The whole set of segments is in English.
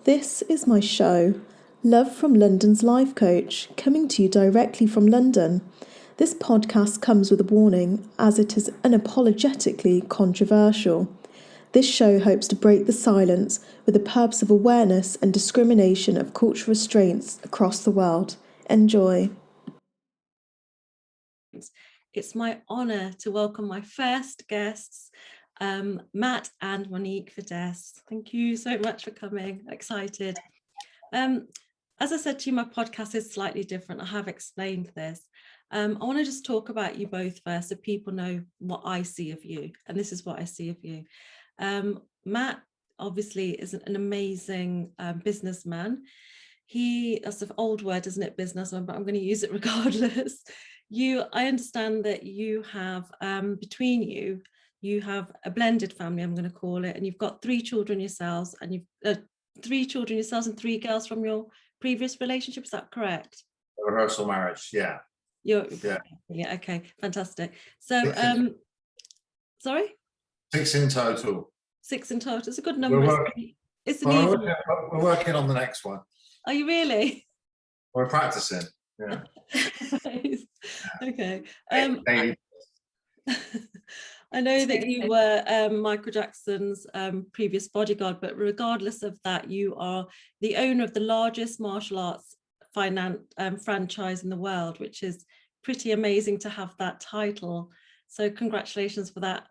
This is my show, Love from London's Life Coach, coming to you directly from London. This podcast comes with a warning, as it is unapologetically controversial. This show hopes to break the silence with the purpose of awareness and discrimination of cultural restraints across the world. Enjoy. It's my honour to welcome my first guests, Matt and Monique Fiddes. Thank you so much for coming. Excited. As I said to you, my podcast is slightly different. I have explained this. I want to just talk about you both first so people know what I see of you. And this is what I see of you. Matt obviously is an amazing businessman. That's an old word, isn't it, businessman, but I'm going to use it regardless. I understand that you have, between you have a blended family, I'm going to call it, and you've got three children yourselves, and you've and three girls from your previous relationship. Is that correct? A rehearsal marriage, yeah. Yeah. Okay, fantastic. So, sorry? 6 in total. 6 in total. It's a good number. We're working on the next one. Are you really? We're practicing. Yeah. Okay. I know that you were Michael Jackson's previous bodyguard, but regardless of that, you are the owner of the largest martial arts franchise in the world, which is pretty amazing to have that title. So congratulations for that.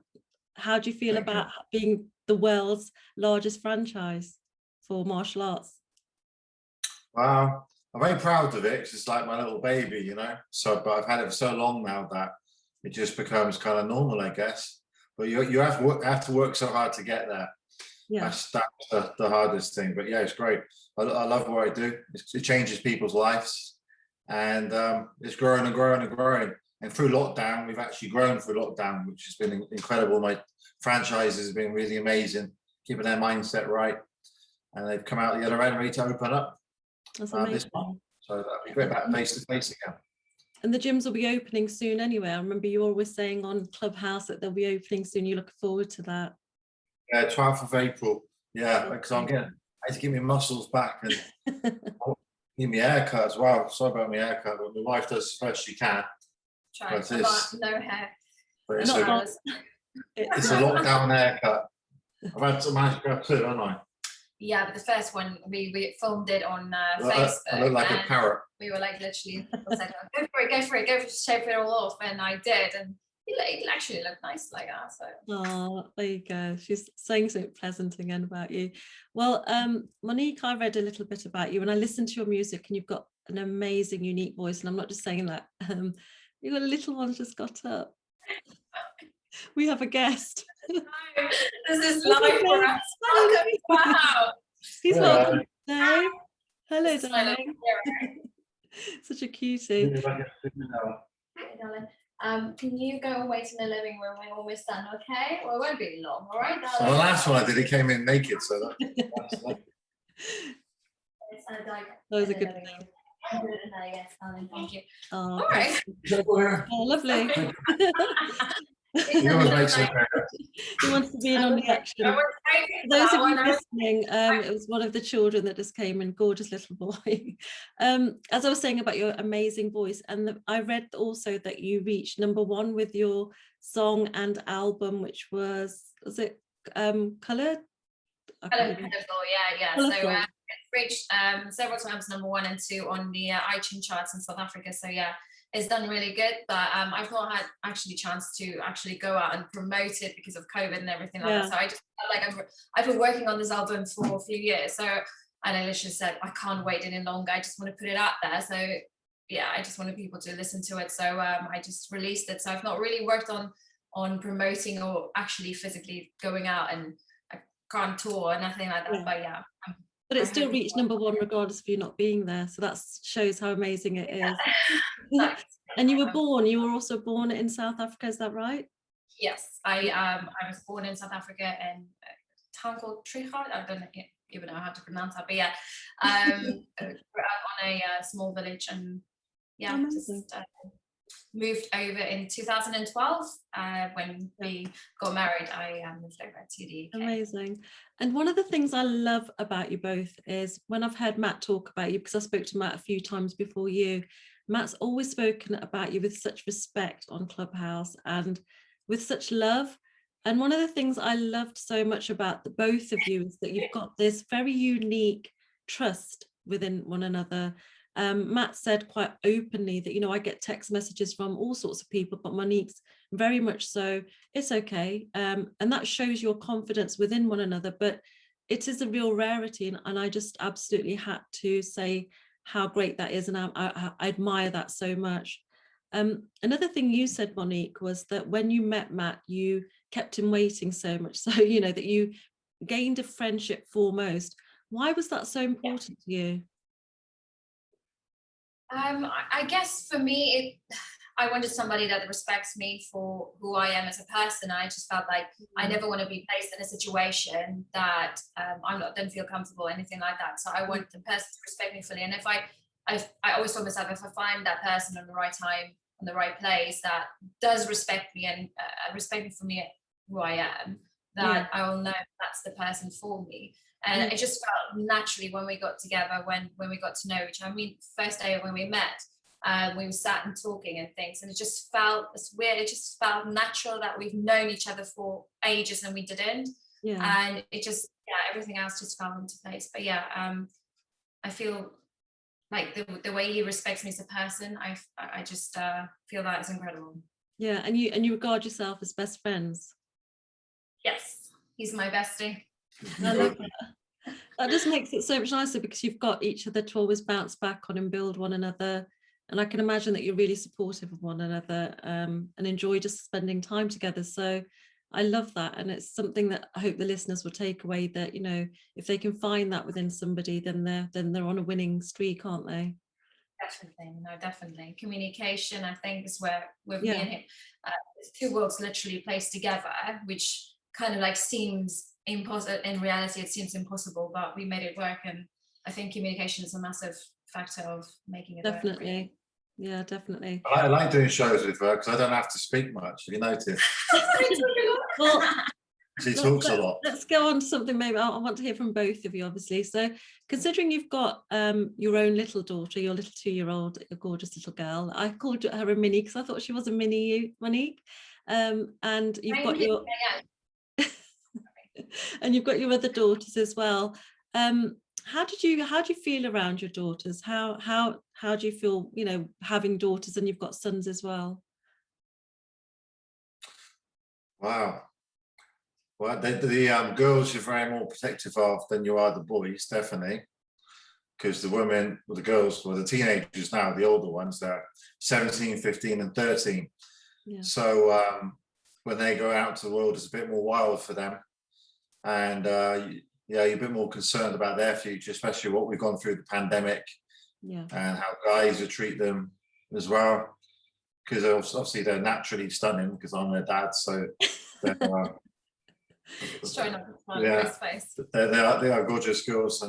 How do you feel about being the world's largest franchise for martial arts? Wow, I'm very proud of it because it's like my little baby, you know. But I've had it for so long now that it just becomes kind of normal, I guess. But you have to work so hard to get there. Yeah, that's the hardest thing. But yeah, it's great. I love what I do. It changes people's lives, and it's growing and growing and growing. And through lockdown, we've actually grown through lockdown, which has been incredible. My franchises have been really amazing, keeping their mindset right, and they've come out the other end ready to open up. That's amazing. This month. So that'd be great, back face to face again. And the gyms will be opening soon anyway. I remember you always saying on Clubhouse that they'll be opening soon. You look forward to that? Yeah, 12th of April. Yeah, because I had to get my muscles back and give me a haircut as well. Sorry about my haircut, but my wife does as best she can. Try no hair. But it's a lockdown haircut. I've had to manage to go too, haven't I? Yeah, but the first one we filmed it on Facebook. I look like a parrot. We were like literally said, go for it, shave it all off, and I did, and it actually looked nice like that. So. Oh, there you go. She's saying something pleasant again about you. Well, Monique, I read a little bit about you, and I listened to your music, and you've got an amazing, unique voice. And I'm not just saying that. You've got a little one just got up. We have a guest. This is live for us. Wow. He's welcome today. Hello, darling. Such a cutie. Hi, darling. Can you go and wait in the living room when we're done, okay? Well, it won't be long, all right, darling? So the last one I did, he came in naked, so that's like... That was a good thing. Yes, darling, thank you. Oh, all right. Oh, lovely. He always makes it better. He wants to be in on the action. For those of you listening, it was one of the children that just came in, gorgeous little boy. As I was saying about your amazing voice, and I read also that you reached #1 with your song and album, which was it Coloured? Colourful, yeah. Colourful. So it's reached several times #1 and 2 on the iTunes charts in South Africa. So yeah, it's done really good, but I've not had actually chance to actually go out and promote it because of COVID and everything like that. So I just felt like I've been working on this album for a few years. So, and I literally said, I can't wait any longer. I just want to put it out there. So yeah, I just wanted people to listen to it. So I just released it. So I've not really worked on promoting or actually physically going out, and I can't tour or nothing like that. Yeah. But yeah. But it still reached #1 regardless of you not being there. So that shows how amazing it is. And you were also born in South Africa, is that right? Yes, I was born in South Africa in a town called Trichard. I don't even know how to pronounce that, but yeah, grew up on a small village, and yeah, moved over in 2012. When we got married, I moved over to the UK. Amazing. And one of the things I love about you both is when I've heard Matt talk about you, because I spoke to Matt a few times before you, Matt's always spoken about you with such respect on Clubhouse and with such love. And one of the things I loved so much about the both of you is that you've got this very unique trust within one another. Matt said quite openly that, you know, I get text messages from all sorts of people, but Monique's very much so, it's okay. And that shows your confidence within one another, but it is a real rarity. And I just absolutely had to say how great that is. And I admire that so much. Another thing you said, Monique, was that when you met Matt, you kept him waiting so much. So, you know, that you gained a friendship foremost. Why was that so important to you? I guess for me, I wanted somebody that respects me for who I am as a person. I just felt like I never want to be placed in a situation that don't feel comfortable or anything like that. So I want the person to respect me fully. And if I always told myself, if I find that person on the right time, on the right place, that does respect me and respect me for me, who I am, that I will know that's the person for me. And it just felt naturally when we got together, when we got to know each other. I mean, first day when we met, we were sat and talking and things, and it just felt, it's weird, it just felt natural that we've known each other for ages and we didn't. And it just, everything else just fell into place. But I feel like the way he respects me as a person, I just feel that is incredible. Yeah, and you regard yourself as best friends? Yes, he's my bestie. I love that. That just makes it so much nicer because you've got each other to always bounce back on and build one another. And I can imagine that you're really supportive of one another and enjoy just spending time together. So I love that. And it's something that I hope the listeners will take away, that, you know, if they can find that within somebody, then they're on a winning streak, aren't they? Definitely. Communication, I think, is where with me and him, two worlds literally placed together, which kind of like seems impossible. In reality, it seems impossible, but we made it work. And I think communication is a massive factor of making it work. Definitely. Yeah, definitely. I like doing shows with her because I don't have to speak much. Have you noticed? Well, she talks a lot. Let's go on to something maybe I want to hear from both of you, obviously. So considering you've got your own little daughter, your little 2-year-old, a gorgeous little girl, I called her a mini because I thought she was a mini Monique. And you've got your and you've got your other daughters as well. How do you feel around your daughters? How do you feel, you know, having daughters and you've got sons as well? Wow. Well, the girls you're very more protective of than you are the boys, definitely. Because the women, well, the girls, well, the teenagers now, the older ones, they're 17, 15 and 13. Yeah. So when they go out to the world, it's a bit more wild for them. And you're a bit more concerned about their future, especially what we've gone through the pandemic and how guys will treat them as well. Because obviously they're naturally stunning because I'm their dad, so they're, they are gorgeous girls,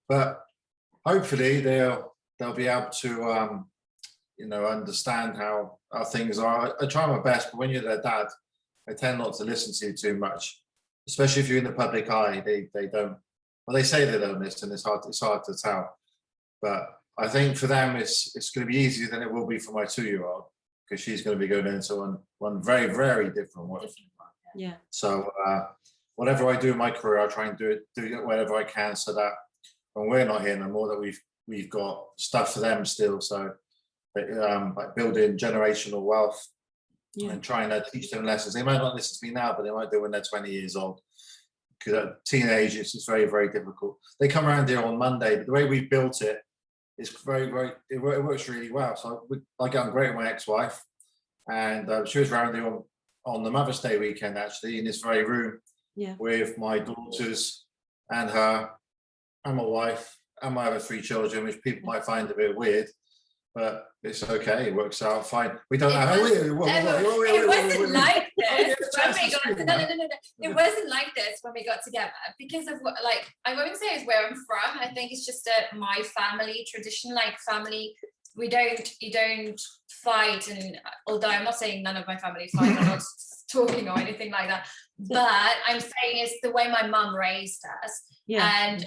but hopefully they'll be able to understand how things are. I try my best, but when you're their dad, they tend not to listen to you too much, especially if you're in the public eye. They don't. Well, they say they don't listen. It's hard to tell, but I think for them it's going to be easier than it will be for my 2-year-old, because she's going to be going into one very, very different world. Yeah. So whatever I do in my career, I try and do it wherever I can, so that when we're not here no more, that we've got stuff for them still. So like building generational wealth and trying to teach them lessons. They might not listen to me now, but they might do when they're 20 years old. Because at teenage, it's very, very difficult. They come around here on Monday, but the way we've built it is very, very, it works really well. So I get on great with my ex-wife, and she was around here on the Mother's Day weekend, actually, in this very room with my daughters and her and my wife and my other 3 children, which people might find a bit weird, but it's okay. It works out fine. We don't have. It wasn't like this It wasn't like this when we got together, because of what, like, I won't say it's where I'm from. I think it's just my family tradition, like family you don't fight. And although I'm not saying none of my family fight, I'm not talking or anything like that, but I'm saying it's the way my mum raised us. And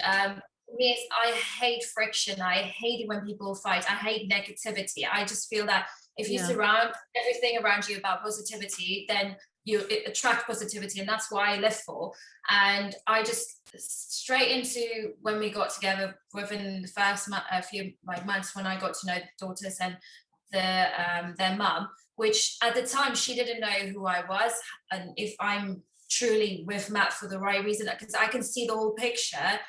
me, I hate friction. I hate it when people fight. I hate negativity. I just feel that if you surround everything around you about positivity, then you attract positivity, and that's what I live for. And I just straight into when we got together within the first few months, when I got to know the daughters and their mum, which at the time she didn't know who I was and if I'm truly with Matt for the right reason, because I can see the whole picture.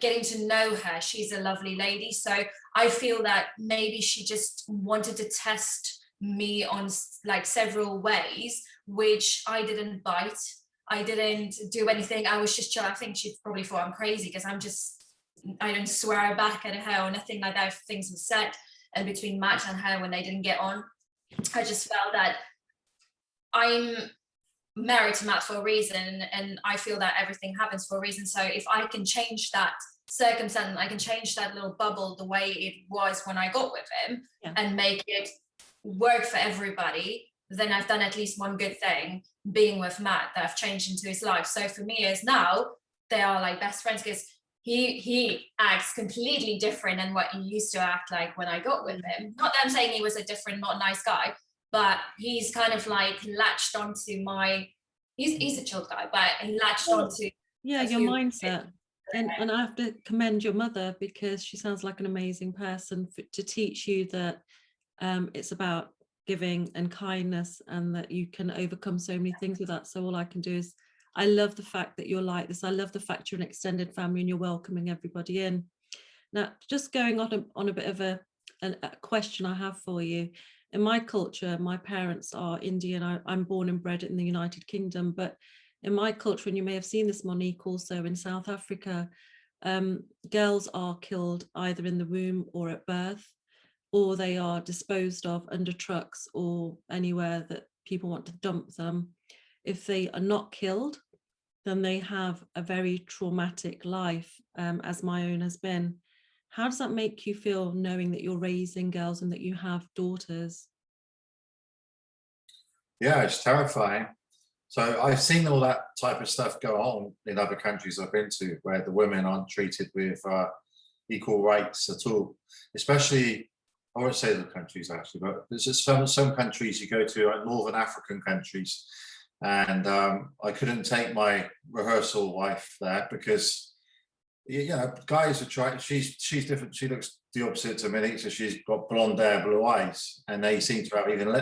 Getting to know her, she's a lovely lady, so I feel that maybe she just wanted to test me on like several ways, which I didn't bite. I didn't do anything. I was just chill. I think she probably thought I'm crazy because I didn't swear back at her or nothing like that if things were said and between Matt and her when they didn't get on. I just felt that I'm married to Matt for a reason, and I feel that everything happens for a reason. So if I can change that circumstance, I can change that little bubble the way it was when I got with him and make it work for everybody, then I've done at least one good thing being with Matt, that I've changed into his life. So for me, as now they are like best friends, because he acts completely different than what he used to act like when I got with him. Not that I'm saying he was a different, not nice guy, but he's kind of like latched onto my, he's a chill guy, but he latched onto your mindset. And I have to commend your mother, because she sounds like an amazing person to teach you that it's about giving and kindness, and that you can overcome so many things with that. So all I can do is, I love the fact that you're like this. I love the fact you're an extended family and you're welcoming everybody in. Now, just going on a bit of a question I have for you. In my culture, my parents are Indian. I'm born and bred in the United Kingdom, but in my culture, and you may have seen this, Monique, also in South Africa, girls are killed either in the womb or at birth, or they are disposed of under trucks or anywhere that people want to dump them. If they are not killed, then they have a very traumatic life, as my own has been. How does that make you feel, knowing that you're raising girls and that you have daughters? Yeah, it's terrifying. So I've seen all that type of stuff go on in other countries I've been to, where the women aren't treated with equal rights at all. Especially, I won't say the countries actually, but there's just some countries you go to, like Northern African countries, and I couldn't take my rehearsal wife there because, you know, guys are trying. She's different. She looks the opposite to Monique, so she's got blonde hair, blue eyes, and they seem to have even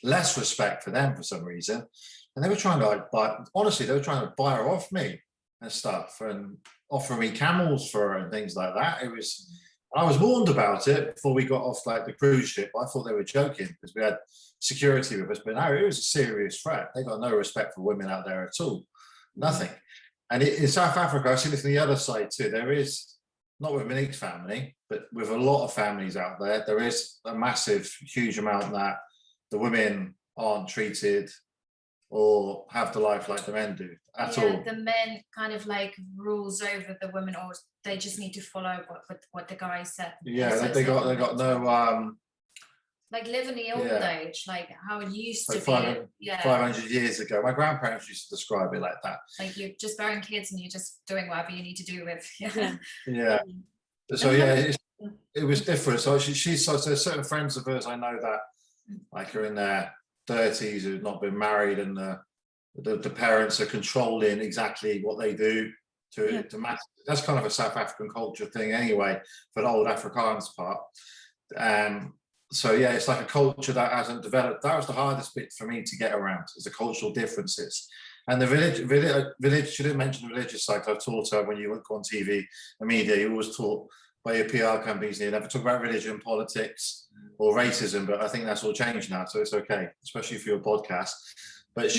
less respect for them for some reason. And they were trying to honestly, they were trying to buy her off me and stuff, and offer me camels for her and things like that. I was warned about it before we got off like the cruise ship. I thought they were joking because we had security with us, but no, it was a serious threat. They got no respect for women out there at all, nothing. And in South Africa, I've seen this on the other side too. There is, not with Monique's family, but with a lot of families out there, there is a massive, huge amount that the women aren't treated or have the life like the men do at all. The men kind of like rules over the women, or they just need to follow what the guy said. Yeah, so they got no like live in the old age, like how it used to be. 500 years ago. My grandparents used to describe it like that. Like you're just bearing kids and you're just doing whatever you need to do with. Yeah. So yeah, it was different. So so there's certain friends of hers I know that like are in their 30s who've not been married, and the parents are controlling exactly what they do to match. That's kind of a South African culture thing anyway, for the old Afrikaans part. So yeah, it's like a culture that hasn't developed. That was the hardest bit for me to get around, is the cultural differences. And the village, she didn't mention the religious side. I've taught her, when you look on TV and media, you always taught by your PR companies, you never talk about religion, politics, or racism, but I think that's all changed now, so it's okay, especially for your podcast. But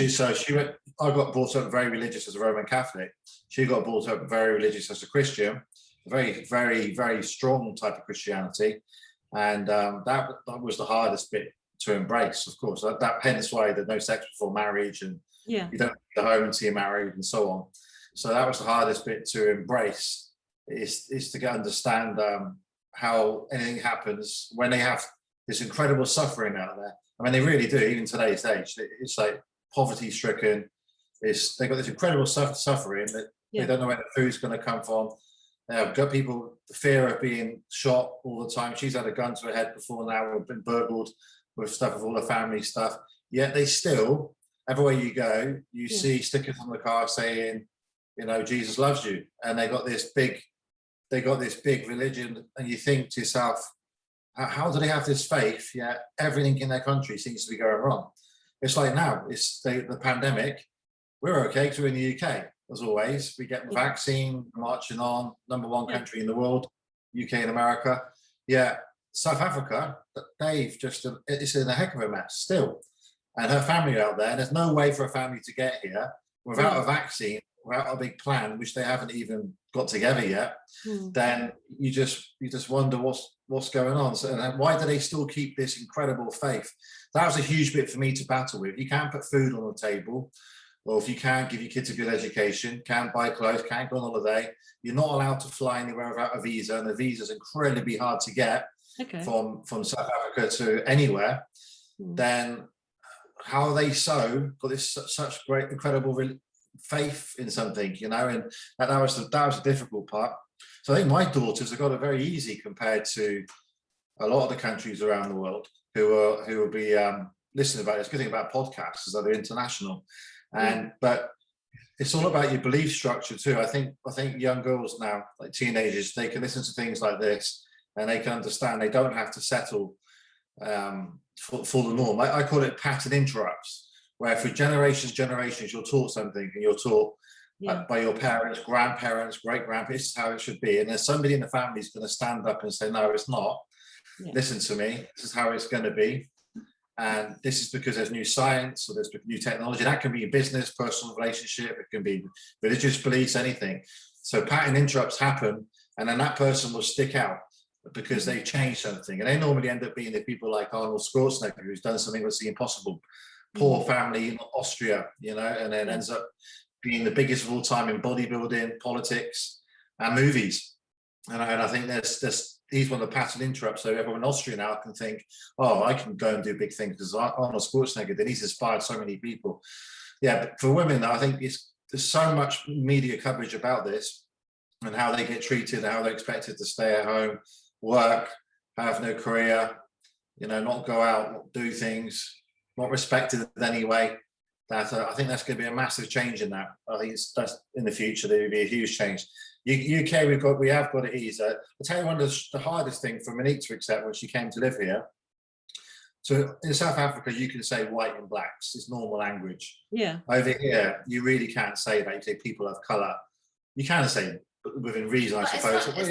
I got brought up very religious as a Roman Catholic. She got brought up very religious as a Christian, a very, very, very strong type of Christianity. And that was the hardest bit to embrace, of course. That hence why there's no sex before marriage, and you don't leave the home until you're married, and so on. So that was the hardest bit to embrace, is to understand how anything happens when they have this incredible suffering out there. I mean, they really do, even today's age. It's like poverty stricken. They've got this incredible suffering that they don't know where the food's going to come from. They've got people, the fear of being shot all the time. She's had a gun to her head before now, or been burgled with stuff, with all her family stuff. Yet they still, everywhere you go, you see stickers on the car saying, you know, Jesus loves you. And they got this big religion, and you think to yourself, how do they have this faith? Yeah, everything in their country seems to be going wrong. It's like now, it's the pandemic. We're okay because we're in the UK, as always. We get the vaccine, marching on, #1 country in the world, UK and America. Yeah, South Africa, they've just, it's in a heck of a mess still. And her family out there, there's no way for a family to get here without a vaccine, without a big plan, which they haven't even got together yet. Then you just wonder what's going on. So, and why do they still keep this incredible faith? That was a huge bit for me to battle with. You can't put food on the table, or if you can't give your kids a good education, can't buy clothes, can't go on holiday, you're not allowed to fly anywhere without a visa, and the visa is incredibly hard to get from South Africa to anywhere. Then how are they got this such great, incredible faith in something, you know? And that was the difficult part. So I think my daughters have got it very easy compared to a lot of the countries around the world who will be listening about it. It's good thing about podcasts is that they're international, but it's all about your belief structure too. I think young girls now, like teenagers, they can listen to things like this and they can understand they don't have to settle for the norm. I call it pattern interrupts, where for generations you're taught something, and you're taught by your parents, grandparents, great-grandparents, this is how it should be. And there's somebody in the family who's going to stand up and say, no, it's not. Listen to me. This is how it's going to be. And this is because there's new science, or there's new technology. That can be a business, personal relationship. It can be religious beliefs, anything. So pattern interrupts happen, and then that person will stick out because they've changed something. And they normally end up being the people like Arnold Schwarzenegger, who's done something that's the impossible. Poor family in Austria, you know, and then ends up being the biggest of all time in bodybuilding, politics, and movies. And I think he's one of the pattern interrupts. So everyone in Austria now can think, oh, I can go and do big things because Arnold Schwarzenegger did. He's inspired so many people. Yeah, but for women, I think there's so much media coverage about this and how they get treated, and how they're expected to stay at home, work, have no career, you know, not go out, not do things, not respected in any way. That I think that's going to be a massive change in that. I think that's in the future. There will be a huge change. UK, we have got it easy. I'll tell you one of the hardest thing for Monique to accept when she came to live here. So in South Africa, you can say white and blacks. It's normal language. Yeah. Over here, you really can't say that. You say people of colour. You can say within reason, I suppose. It's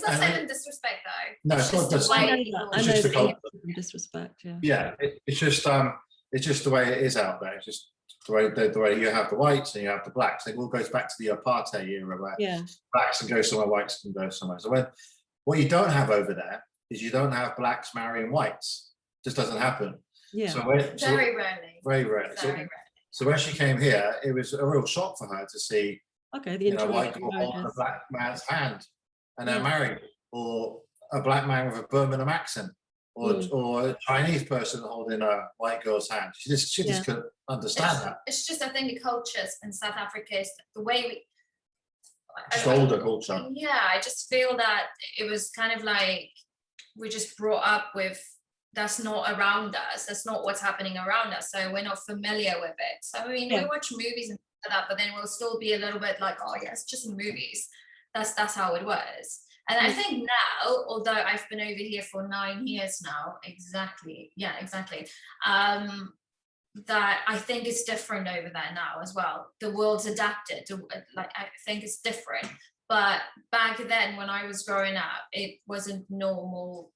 not said in disrespect, though. No, it's not just. I know the disrespect. Yeah, it's just the way it is out there. It's just the way you have the whites and you have the blacks. It all goes back to the apartheid era where blacks can go somewhere, whites can go somewhere. So what you don't have over there is you don't have blacks marrying whites. It just doesn't happen. Yeah. Very rarely. Very rarely. So when she came here, it was a real shock for her to see a white girl holding a black man's hand and they're married, or a black man with a Birmingham accent, or a Chinese person holding a white girl's hand. She just couldn't understand that. It's just, I think the cultures in South Africa is the way older culture. Yeah, I just feel that it was kind of like we just brought up with, that's not around us, that's not what's happening around us, so we're not familiar with it. So I mean, we watch movies and that, but then we'll still be a little bit like, oh yeah, it's just movies. That's how it was. And I think now, although I've been over here for 9 years now, exactly, that I think it's different over there now as well. The world's adapted to, like, I think it's different. But back then when I was growing up, it wasn't normal.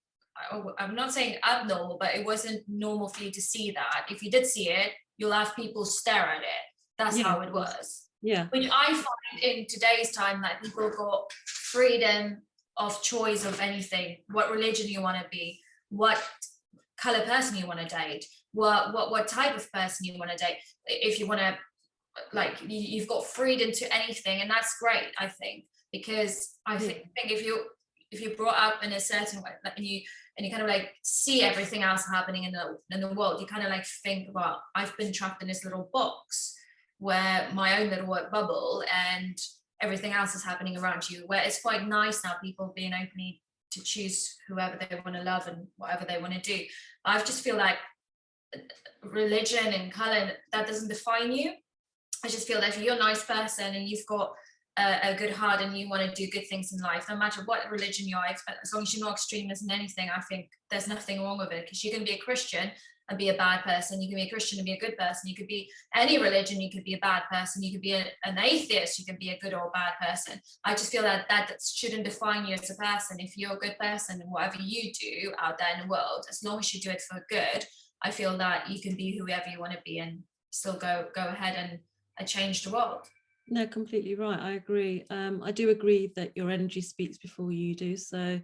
I'm not saying abnormal, but it wasn't normal for you to see that. If you did see it, you'll have people stare at it. That's how it was. Yeah. Which I find in today's time that people got freedom of choice of anything, what religion you want to be, what color person you want to date, what type of person you want to date. If you want to, like, you've got freedom to anything, and that's great, I think, because I think if if you're brought up in a certain way, like, and you kind of like see everything else happening in the world, you kind of like think about, I've been trapped in this little box where my own little work bubble and everything else is happening around you, where it's quite nice now, people being openly to choose whoever they want to love and whatever they want to do. I just feel like religion and color, that doesn't define you. I just feel that if you're a nice person and you've got a good heart and you want to do good things in life, no matter what religion you are, as long as you're not extremist in anything, I think there's nothing wrong with it, because you can be a Christian and be a bad person, you can be a Christian and be a good person, you could be any religion, you could be a bad person, you could be an atheist, you can be a good or bad person. I just feel that shouldn't define you as a person. If you're a good person and whatever you do out there in the world, as long as you do it for good, I feel that you can be whoever you want to be and still go ahead and change the world. No, completely right. I agree. I do agree that your energy speaks before you do. So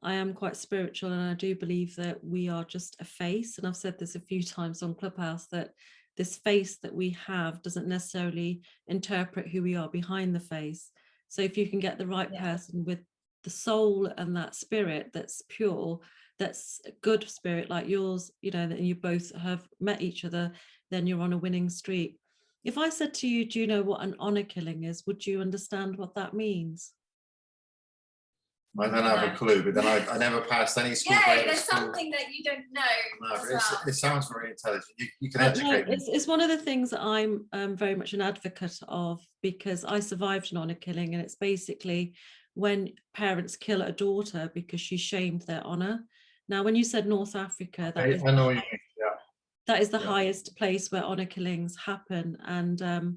I am quite spiritual, and I do believe that we are just a face. And I've said this a few times on Clubhouse, that this face that we have doesn't necessarily interpret who we are behind the face. So if you can get the right person with the soul and that spirit that's pure, that's a good spirit like yours, you know, and you both have met each other, then you're on a winning streak. If I said to you, do you know what an honor killing is? Would you understand what that means? I don't have a clue, but then I never passed any school. Yeah, there's something that you don't know. No, but it sounds very intelligent. You can educate me. It's one of the things that I'm very much an advocate of, because I survived an honor killing, and it's basically when parents kill a daughter because she shamed their honor. Now, when you said North Africa, I know what you mean. That is the highest place where honor killings happen. And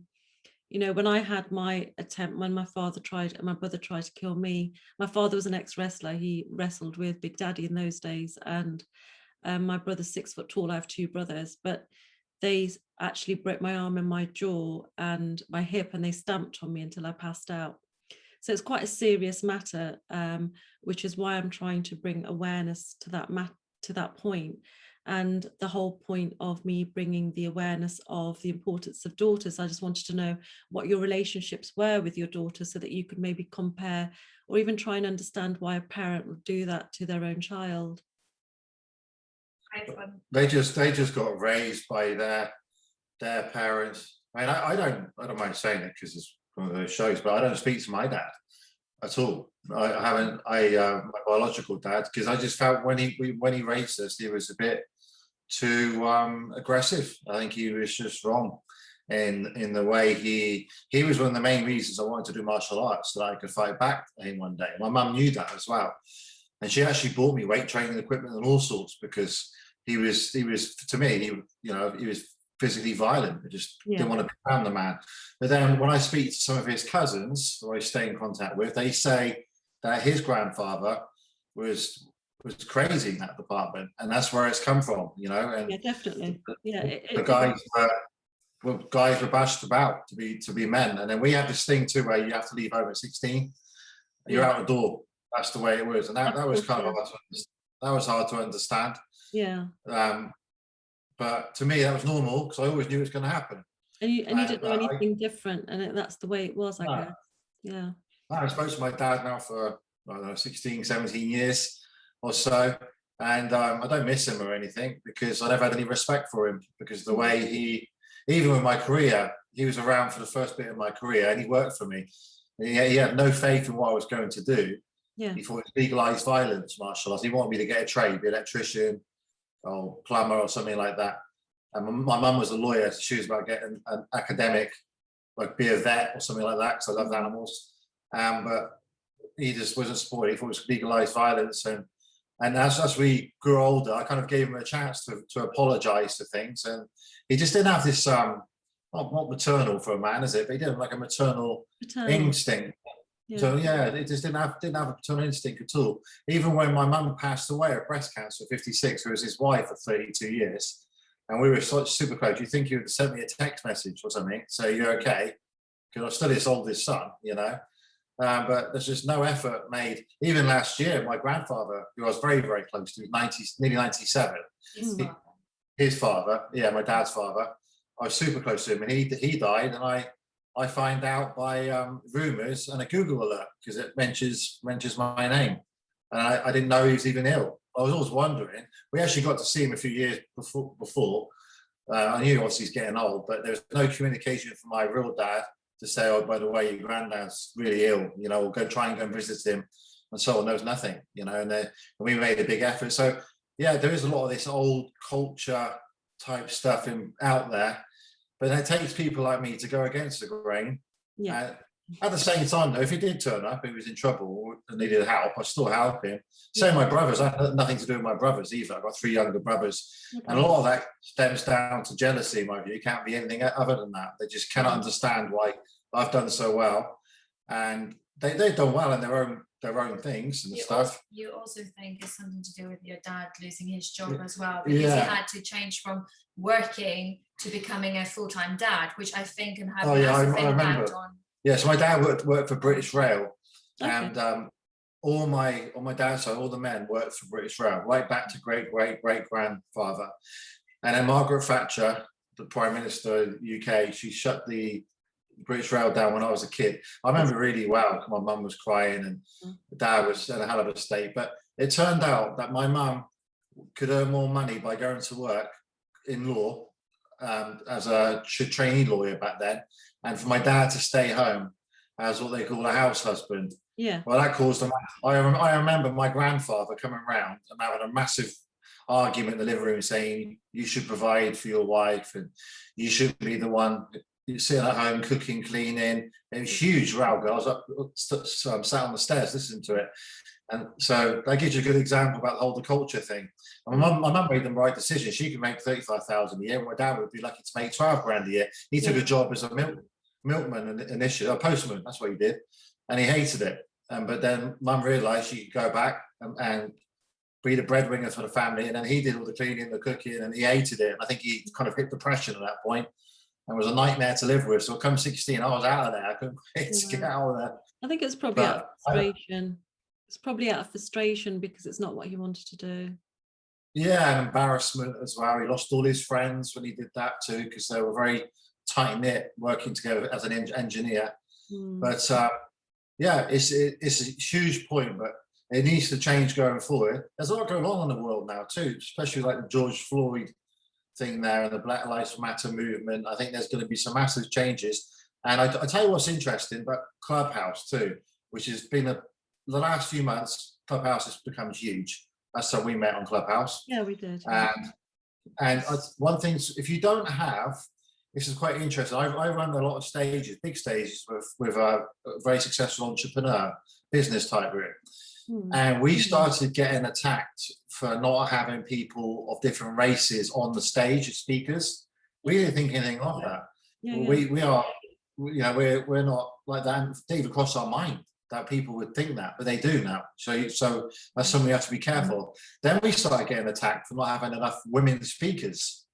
you know, when I had my attempt, when my brother tried to kill me, my father was an ex-wrestler. He wrestled with Big Daddy in those days. And my brother's 6 foot tall. I have 2 brothers, but they actually broke my arm and my jaw and my hip, and they stamped on me until I passed out. So it's quite a serious matter, which is why I'm trying to bring awareness to that point. And the whole point of me bringing the awareness of the importance of daughters, I just wanted to know what your relationships were with your daughter, so that you could maybe compare or even try and understand why a parent would do that to their own child. They just got raised by their parents. I mean, I don't mind saying it because it's one of those shows, but I don't speak to my dad at all. I haven't. My biological dad, because I just felt when he raised us, he was a bit too aggressive. I think he was just wrong in the way he was one of the main reasons I wanted to do martial arts, so that I could fight back at him one day. My mum knew that as well, and she actually bought me weight training equipment and all sorts, because he was to me, he was physically violent. I just didn't want to be around the man. But then when I speak to some of his cousins who I stay in contact with, they say that his grandfather was crazy in that department, and that's where it's come from, you know. And yeah, definitely. The guys were bashed about to be men, and then we have this thing too where you have to leave home at 16. You're out the door. That's the way it was, and that was kind of hard to understand. Yeah. But to me, that was normal, because I always knew it was going to happen. And you didn't know anything different, and that's the way it was, I guess. Yeah. I spoke to my dad now for, I don't know, 16, 17 years or so, and I don't miss him or anything, because I never had any respect for him, because the way even with my career, he was around for the first bit of my career, and he worked for me. He had no faith in what I was going to do. Yeah. He thought it was legalized violence, martial arts. He wanted me to get a trade, be an electrician or plumber or something like that. And my mum was a lawyer, so she was about getting an academic, like be a vet or something like that, because I loved animals. But he just wasn't supportive. He thought it was legalized violence. And as we grew older, I kind of gave him a chance to apologize to things. And he just didn't have this, not maternal for a man, is it? But he didn't have like a maternal instinct. Yeah. So yeah, it just didn't have a paternal instinct at all. Even when my mum passed away of breast cancer at 56, who was his wife for 32 years, and we were super close. You think you would send me a text message or something, say you're okay, because I'm still his oldest son, you know. But there's just no effort made. Even last year, my grandfather, who I was very, very close to, nearly 97, his father, my dad's father, I was super close to him, and he died, and I find out by rumors and a Google alert, because it mentions my name. and I didn't know he was even ill. I was always wondering. We actually got to see him a few years before. I knew obviously he's getting old, but there was no communication from my real dad to say, oh, by the way, your granddad's really ill, you know, we'll go try and go and visit him and so on. There was nothing, you know, and we made a big effort. So yeah, there is a lot of this old culture type stuff out there, but it takes people like me to go against the grain. Yeah. At the same time, though, if he did turn up, he was in trouble and needed help, I still help him. Same my brothers. I had nothing to do with my brothers either. I've got 3 younger brothers. Okay. And a lot of that stems down to jealousy, in my view. It can't be anything other than that. They just cannot understand why I've done so well. And they've done well in their own things and stuff. You also think it's something to do with your dad losing his job as well, because he had to change from working to becoming a full-time dad, which I think can have a massive impact on. Yeah, so my dad worked for British Rail, and all my dad's side, all the men worked for British Rail, right back to great grandfather. And then Margaret Thatcher, the Prime Minister of the UK, she shut the British Rail down when I was a kid. I remember really well. My mum was crying and dad was in a hell of a state. But it turned out that my mum could earn more money by going to work in law as a trainee lawyer back then, and for my dad to stay home as what they call a house husband. Yeah. Well, that caused them. I remember my grandfather coming round and having a massive argument in the living room, saying you should provide for your wife and you shouldn't be the one sitting at home cooking, cleaning. It was huge row. I was sat on the stairs listening to it. And so that gives you a good example about the whole culture thing. And my mum made the right decision. She could make 35,000 a year. My dad would be lucky to make 12 grand a year. He took a job as a milkman initially, a postman. That's what he did, and he hated it. But then mum realised she could go back and be the breadwinner for the family. And then he did all the cleaning, the cooking, and he hated it. And I think he kind of hit depression at that point and was a nightmare to live with. So come 16, I was out of there. I couldn't wait to get out of there. I think it's probably out of frustration. It's probably out of frustration because it's not what he wanted to do. Yeah, and embarrassment as well. He lost all his friends when he did that too, because they were very tight-knit working together as an engineer. But yeah, it's a huge point, but it needs to change going forward. There's a lot going on in the world now too, especially like the George Floyd thing there and the Black Lives Matter movement. I think there's going to be some massive changes. And I tell you what's interesting about Clubhouse too, which has been the last few months, Clubhouse has become huge. That's how we met on Clubhouse. Yeah, we did. And one thing, if you don't have, this is quite interesting. I run a lot of stages, big stages with a very successful entrepreneur, business type room. And we started getting attacked for not having people of different races on the stage as speakers. We didn't think anything of that. We are, you know, we're not like that. It didn't even cross our mind that people would think that, but they do now. So that's something we have to be careful. Then we started getting attacked for not having enough women speakers,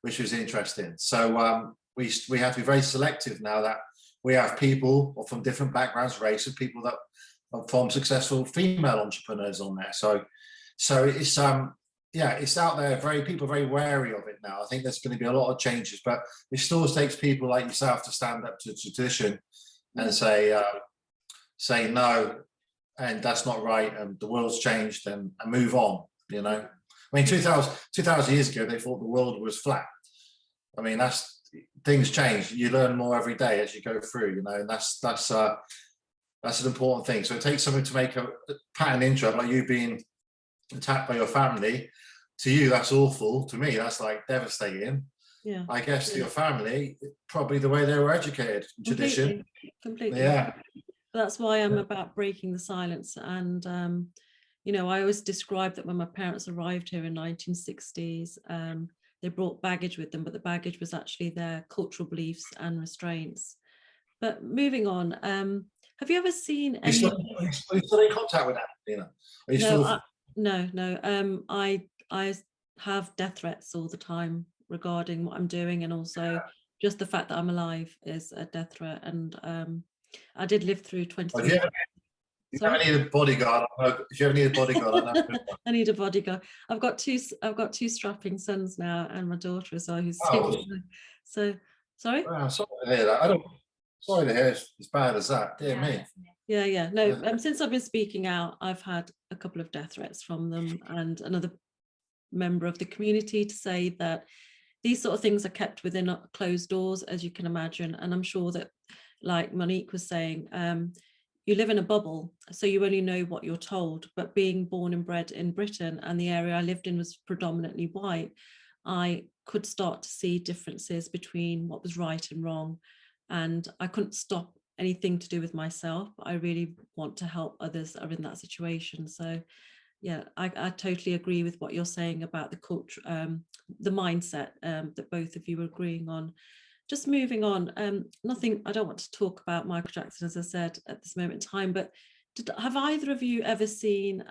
which was interesting. So we have to be very selective now that we have people from different backgrounds, races, people that are from successful female entrepreneurs on there. So it's it's out there. People are very wary of it now. I think there's going to be a lot of changes, but it still takes people like yourself to stand up to tradition and say no, and that's not right, and the world's changed, and move on, you know. I mean, 2,000 years ago, they thought the world was flat. I mean, things change. You learn more every day as you go through, you know, and that's an important thing. So it takes something to make a pattern intro, like you being attacked by your family. To you, that's awful. To me, that's like devastating. Yeah. I guess to your family, probably the way they were educated, tradition. Completely. Yeah. That's why I'm about breaking the silence. And, you know, I always describe that when my parents arrived here in 1960s, they brought baggage with them, but the baggage was actually their cultural beliefs and restraints. But moving on, have you ever seen any... Are you still in contact with that, Dina? Are you No. I have death threats all the time regarding what I'm doing, and also just the fact that I'm alive is a death threat. And I did live through 23 years. If you ever need a bodyguard, I know. I need a bodyguard. I've got two strapping sons now, and my daughter as well, who's 16. So sorry. Wow, sorry to hear that. Sorry to hear it's as bad as that. Dear me. Yeah. No, since I've been speaking out, I've had a couple of death threats from them, and another member of the community to say that these sort of things are kept within closed doors, as you can imagine. And I'm sure that, like Monique was saying, you live in a bubble, so you only know what you're told. But being born and bred in Britain, and the area I lived in was predominantly white, I could start to see differences between what was right and wrong. And I couldn't stop anything to do with myself, but I really want to help others that are in that situation. So yeah, I totally agree with what you're saying about the culture, the mindset that both of you are agreeing on. Just moving on, I don't want to talk about Michael Jackson, as I said, at this moment in time, but have either of you ever seen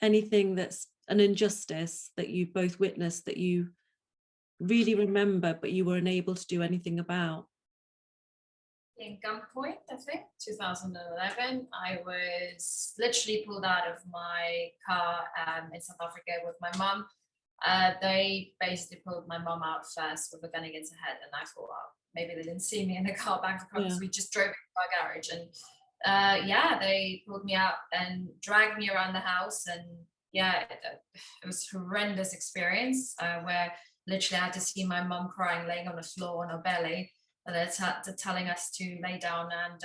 anything that's an injustice that you both witnessed that you really remember, but you were unable to do anything about? In gunpoint, I think 2011, I was literally pulled out of my car in South Africa with my mum. They basically pulled my mum out first with a gun against her head, and I thought, well, maybe they didn't see me in the car back because we just drove to our garage, and they pulled me out and dragged me around the house, and it was a horrendous experience where literally I had to see my mum crying, laying on the floor on her belly. And they're telling us to lay down, and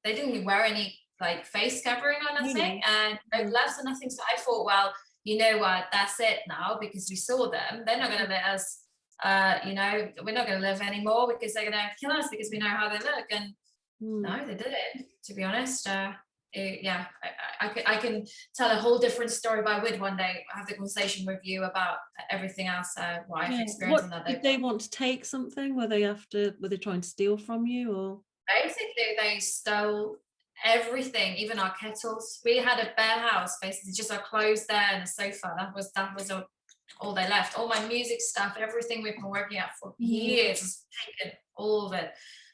they didn't wear any like face covering or nothing, and no gloves or nothing. So I thought, well, you know what, that's it now, because we saw them. They're not going to let us, we're not going to live anymore because they're going to kill us because we know how they look. And no, they didn't. To be honest, I can tell a whole different story, but I would one day have the conversation with you about everything else what I've experienced on that day. Did they want to take something? Were they trying to steal from you, or? Basically they stole everything, even our kettles. We had a bare house, basically just our clothes there and a sofa. That was all they left. All my music stuff, everything we've been working at for years was taken, all of it.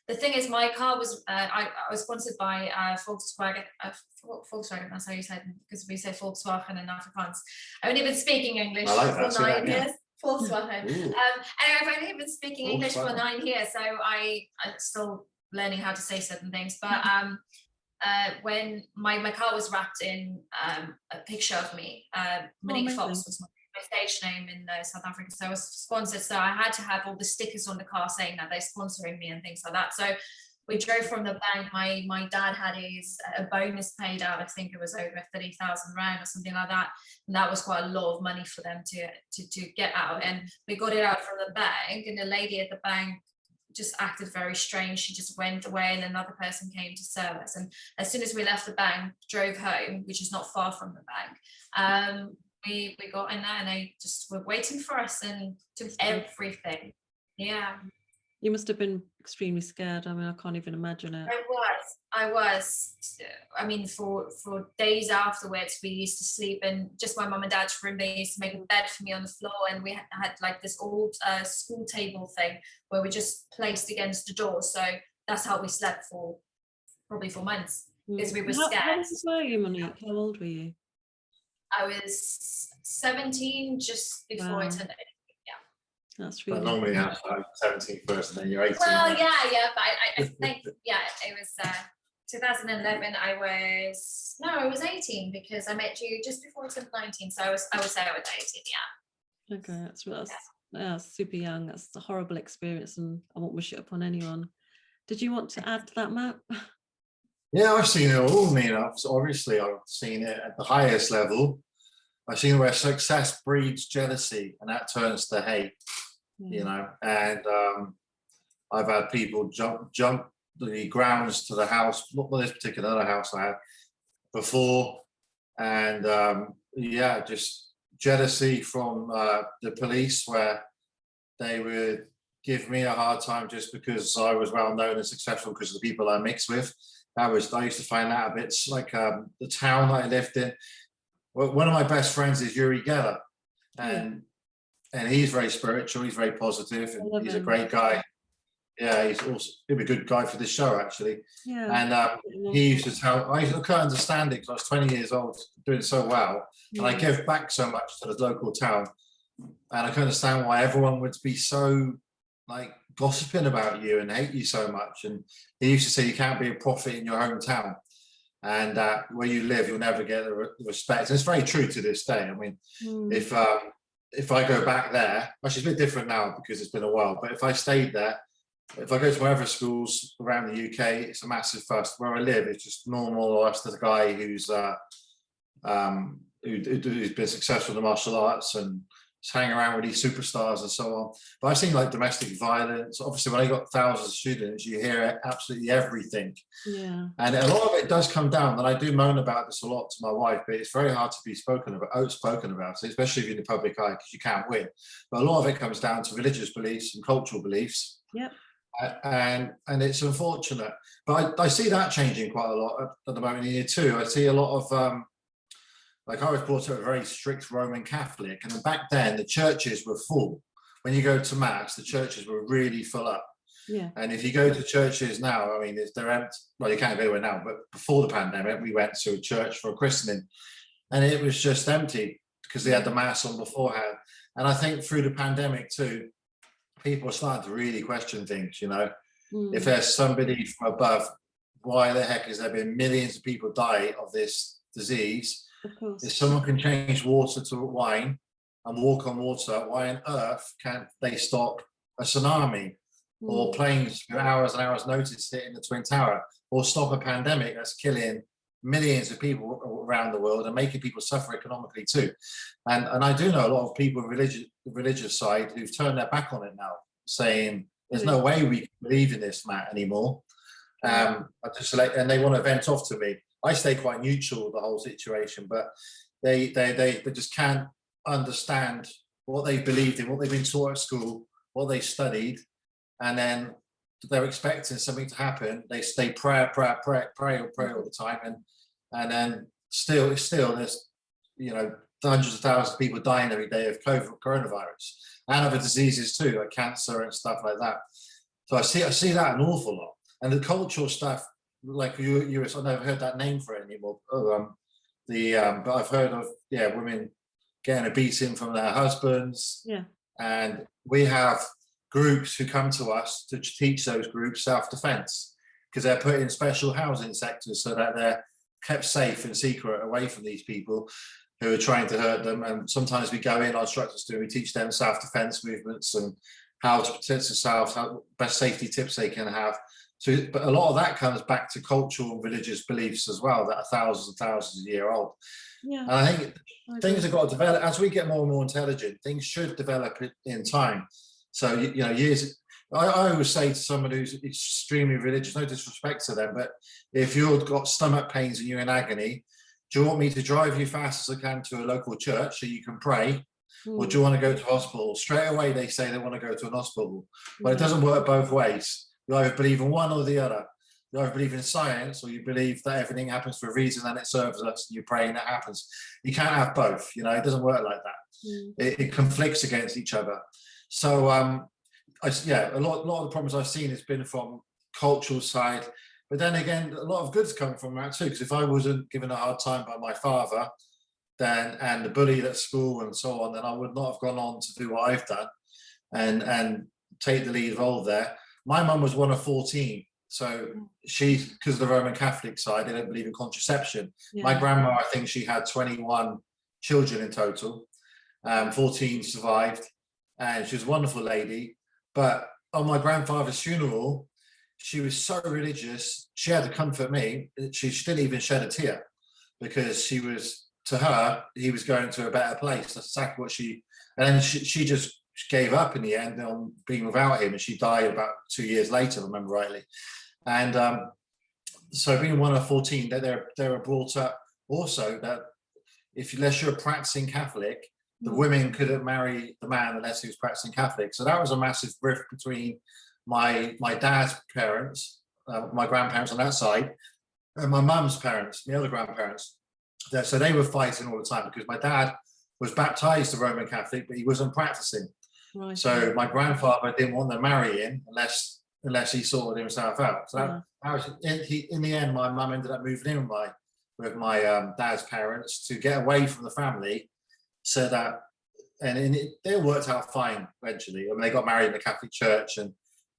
The thing is, my car was, I was sponsored by Volkswagen, that's how you say it, because we say Volkswagen in Afrikaans. I've only been speaking English for 9 years. Volkswagen. Anyway, I've only been speaking English for 9 years, so I'm still learning how to say certain things. But when my car was wrapped in a picture of me, Monique Fox was my stage name in South Africa, so I was sponsored, so I had to have all the stickers on the car saying that they're sponsoring me and things like that. So we drove from the bank. My dad had a bonus paid out. I think it was over 30,000 rand or something like that, and that was quite a lot of money for them to get out. And we got it out from the bank, and the lady at the bank just acted very strange. She just went away, and another person came to serve us. And as soon as we left the bank, drove home, which is not far from the bank, we got in there, and they just were waiting for us and took everything. Yeah. You must have been extremely scared. I mean, I can't even imagine it. I was. I mean, for days afterwards, we used to sleep in just my mum and dad's room. They used to make a bed for me on the floor, and we had like this old school table thing where we just placed against the door. So that's how we slept for probably 4 months, because we were scared. How old were you, Monique? How old were you? I was 17, just before I turned 18. Yeah. That's really. But normally, I'm 17 first, and then you're 18. Well, yeah, but I think it was 2011. I was 18 because I met you just before I turned 19. So I would say I was 18. Yeah. Okay, that's super young. That's a horrible experience, and I won't wish it upon anyone. Did you want to add to that, Matt? Yeah, I've seen it all, Nina. Obviously, I've seen it at the highest level. I've seen where success breeds jealousy, and that turns to hate, you know. And I've had people jump the grounds to the house, not this particular house I had before, and just jealousy from the police, where they would give me a hard time just because I was well known and successful because of the people I mixed with. I used to find that a bit like the town that I lived in. Well, one of my best friends is Yuri Geller, and he's very spiritual. He's very positive, and he's a great guy. Yeah, he'd be a good guy for this show, actually. Yeah. And he used to tell, I couldn't understand it because I was 20 years old, doing so well, and I give back so much to the local town, and I couldn't understand why everyone would be so like gossiping about you and hate you so much. And he used to say you can't be a prophet in your hometown, and where you live you'll never get the respect. And it's very true to this day. I mean, if I go back there, actually it's a bit different now because it's been a while, but if I stayed there, if I go to whatever schools around the UK, it's a massive fuss. Where I live, it's just normal. Or that's the guy who's been successful in the martial arts and hanging around with these superstars and so on. But I've seen like domestic violence. Obviously, when I got thousands of students, you hear absolutely everything. Yeah. And a lot of it does come down, and I do moan about this a lot to my wife, but it's very hard to be outspoken about it, especially if you're in the public eye, because you can't win. But a lot of it comes down to religious beliefs and cultural beliefs. Yep. And it's unfortunate. But I see that changing quite a lot at the moment in year two. I see a lot of like I was brought up a very strict Roman Catholic, and back then the churches were full. When you go to mass, the churches were really full up. Yeah. And if you go to churches now, I mean, they're empty. Well, you can't go anywhere now, but before the pandemic, we went to a church for a christening, and it was just empty because they had the mass on beforehand. And I think through the pandemic too, people are starting to really question things. You know, if there's somebody from above, why the heck has there been millions of people die of this disease? Of course. If someone can change water to wine and walk on water, why on earth can't they stop a tsunami or planes with hours and hours notice hitting the Twin Tower, or stop a pandemic that's killing millions of people around the world and making people suffer economically too? And I do know a lot of people the religious side who've turned their back on it now, saying there's no way we can believe in this, Matt, anymore. And they want to vent off to me. I stay quite neutral with the whole situation, but they just can't understand what they believed in, what they've been taught at school, what they studied, and then they're expecting something to happen. They pray all the time, and then still there's, you know, hundreds of thousands of people dying every day of coronavirus and other diseases too, like cancer and stuff like that. So I see that an awful lot, and the cultural stuff. Like you, I've never heard that name for it anymore. But I've heard of women getting a beating from their husbands. Yeah. And we have groups who come to us to teach those groups self-defense, because they're put in special housing sectors so that they're kept safe and secret away from these people who are trying to hurt them. And sometimes we go in, our instructors do, we teach them self-defense movements and how to protect themselves, how best safety tips they can have. So, but a lot of that comes back to cultural and religious beliefs as well that are thousands and thousands of years old. Yeah. And I think things have got to develop as we get more and more intelligent. Things should develop in time. So I always say to someone who's extremely religious, no disrespect to them, but if you've got stomach pains and you're in agony, do you want me to drive you fast as I can to a local church so you can pray? Or do you want to go to hospital? Straight away they say they want to go to an hospital, but it doesn't work both ways. You either believe in one or the other. You either believe in science, or you believe that everything happens for a reason and it serves us, and you pray and it happens. You can't have both, you know, it doesn't work like that. It conflicts against each other. So a lot of the problems I've seen has been from cultural side, but then again, a lot of good's coming from that too, because if I wasn't given a hard time by my father, then and the bullied at school and so on, then I would not have gone on to do what I've done and take the lead role there. My mum was one of 14, so she, because of the Roman Catholic side, they don't believe in contraception. Yeah. My grandma, I think she had 21 children in total, 14 survived, and she was a wonderful lady. But on my grandfather's funeral, she was so religious, she had to comfort me. She didn't even shed a tear, because she was, to her, he was going to a better place. That's exactly what she just gave up in the end on being without him, and she died about 2 years later, if I remember rightly. And so being one of 14, they were brought up also that unless you're a practicing Catholic, the women couldn't marry the man unless he was practicing Catholic. So that was a massive rift between my dad's parents, my grandparents on that side, and my mum's parents, my other grandparents. So they were fighting all the time, because my dad was baptized a Roman Catholic, but he wasn't practicing. Right. So my grandfather didn't want them marrying unless he sorted himself out. So that was, in the end, my mum ended up moving in with my dad's parents to get away from the family, so that, and they worked out fine eventually. I mean, they got married in the Catholic Church, and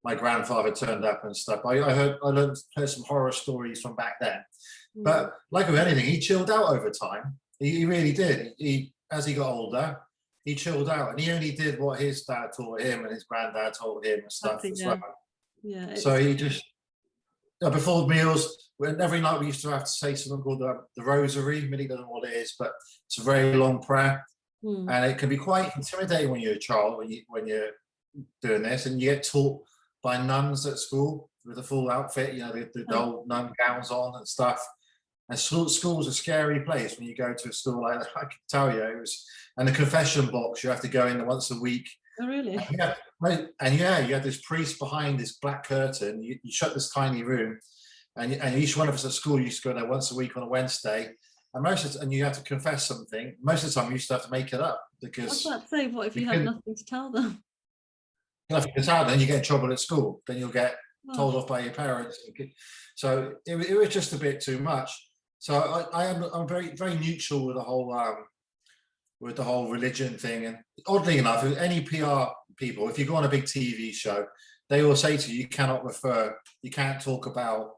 my grandfather turned up and stuff. I learned some horror stories from back then. But like with anything, he chilled out over time. He really did. As he got older, he chilled out, and he only did what his dad taught him and his granddad taught him and stuff as well. Yeah. So he just, before meals, every night we used to have to say something called the rosary. Monique doesn't know what it is, but it's a very long prayer. And it can be quite intimidating when you're a child, when you're doing this, and you get taught by nuns at school with a full outfit, the old nun gowns on and stuff. And school's a scary place when you go to a school like that. I can tell you, it was. And the confession box, you have to go in once a week. Oh, really? And you have this priest behind this black curtain. You shut this tiny room, and each one of us at school used to go there once a week on a Wednesday. And you have to confess something. Most of the time, you used to have to make it up because. I was about to say, what if you had nothing to tell them? Nothing to tell, then you get in trouble at school. Then you'll get told off by your parents. So it was just a bit too much. So I'm very, very neutral with the whole religion thing. And oddly enough, any PR people, if you go on a big TV show, they will say to you, you can't talk about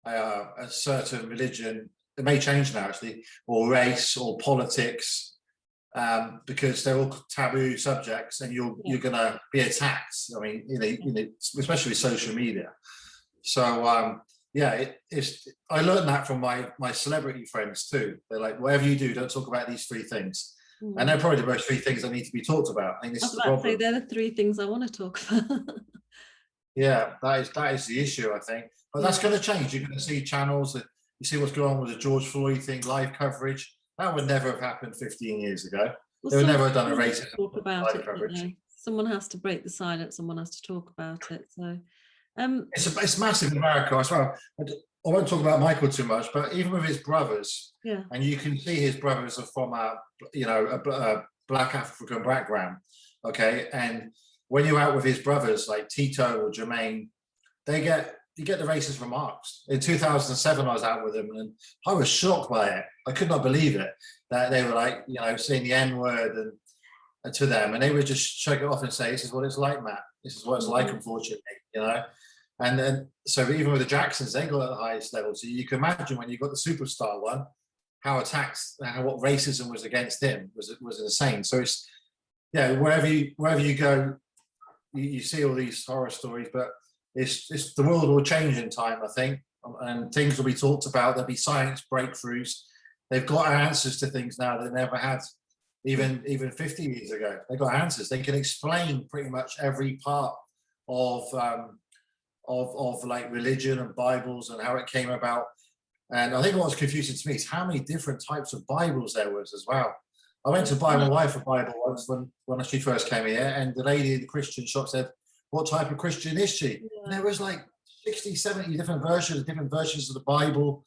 a certain religion. It may change now, actually, or race or politics, because they're all taboo subjects, and you're going to be attacked. I mean, especially with social media. So I learned that from my celebrity friends too. They're like, whatever you do, don't talk about these 3 things. And they're probably the most 3 things that need to be talked about. I think this is the problem. Say they're the 3 things I want to talk about. Yeah, that is the issue, I think. But that's going to change. You're going to see channels that you see what's going on with the George Floyd thing, live coverage. That would never have happened 15 years ago. They would never have done a racism talk about live it, coverage. Someone has to break the silence. Someone has to talk about it. So, it's massive in America as well. I won't talk about Michael too much, but even with his brothers, and you can see his brothers are from a Black African background, okay. And when you're out with his brothers like Tito or Jermaine, you get the racist remarks. In 2007, I was out with them, and I was shocked by it. I could not believe it that they were like, saying the N-word and to them, and they would just shake it off and say, "This is what it's like, Matt. This is what it's like, unfortunately." And then, so even with the Jacksons, they got at the highest level. So you can imagine when you got the superstar one, what racism was against him was insane. So it's, wherever you go, you see all these horror stories, but it's the world will change in time, I think, and things will be talked about. There'll be science breakthroughs. They've got answers to things now that they never had, even 50 years ago. They got answers. They can explain pretty much every part of like religion and Bibles and how it came about. And I think what was confusing to me is how many different types of Bibles there was as well. I went to buy my wife a Bible once when she first came here, and the lady in the Christian shop said, "What type of Christian is she?" And there was like 60, 70 different versions of the Bible.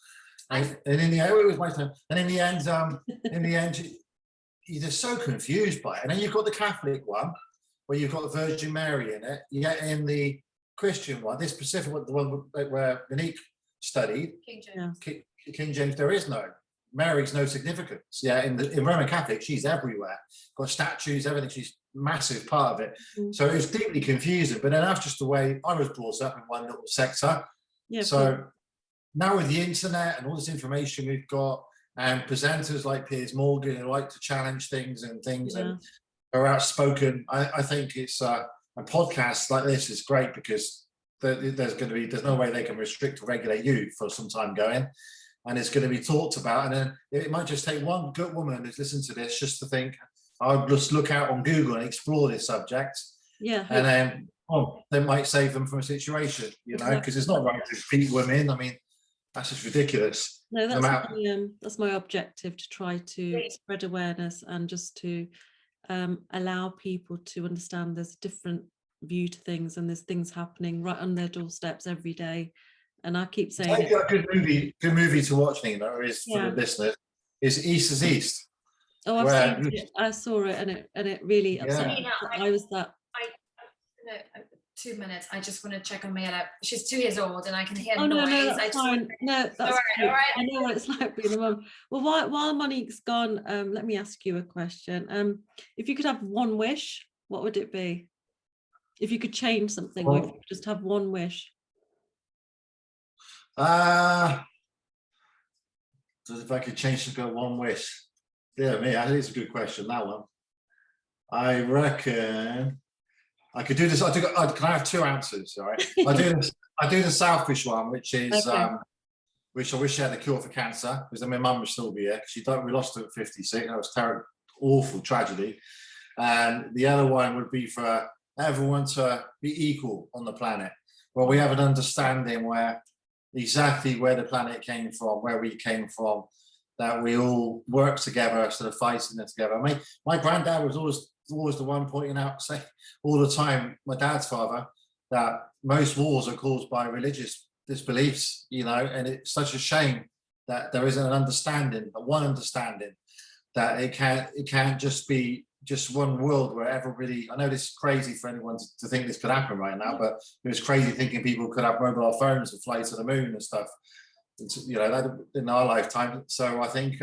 And in the end, it was my time. And in the end, you're just so confused by it. And then you've got the Catholic one, where you've got the Virgin Mary in it. You get in the Christian one, this specific one, the one where Monique studied, King James, there is no. Mary's no significance. In Roman Catholic, she's everywhere. Got statues, everything. She's a massive part of it. So it was deeply confusing. But then that's just the way I was brought up in one little sector. So now with the internet and all this information we've got, and presenters like Piers Morgan who like to challenge things and are outspoken, I think it's a podcast like this is great because there's no way they can restrict or regulate you for some time going. And it's going to be talked about, and then it might just take one good woman who's listened to this just to think, I'll just look out on Google and explore this subject. And then, they might save them from a situation, because it's not right to beat women. I mean, that's just ridiculous. No, that's my objective, to try to spread awareness and just to allow people to understand there's a different view to things, and there's things happening right on their doorsteps every day. And I keep saying, a good movie to watch, Nina, is for the listeners, is East is East. Oh, I've seen it. I saw it, and it really upset me. I was that. 2 minutes. I just want to check on Mayla. She's 2 years old, and I can hear noise. No, that's fine. No, that's all right. I know what it's like being a mum. Well, while Monique's gone, let me ask you a question. If you could have one wish, what would it be? If you could change something, or if you could just have one wish. If I could change something, one wish. Yeah, me, I think it's a good question, that one. I reckon I could do this. Can I have two answers? All right. I do the selfish one, which is Okay. which I wish I had a cure for cancer, because then my mum would still be here. We lost her at 56. That was terrible, awful tragedy. And the other one would be for everyone to be equal on the planet, where we have an understanding where exactly where the planet came from, where we came from, that we all work together instead of fighting it together. I mean, my granddad was always the one pointing out, say all the time, my dad's father, that most wars are caused by religious disbeliefs, you know, and it's such a shame that there isn't an understanding, one understanding, that it can't just be just one world where everybody, I know this is crazy for anyone to think this could happen right now, but it was crazy thinking people could have mobile phones and fly to the moon and stuff, you know, that in our lifetime. So I think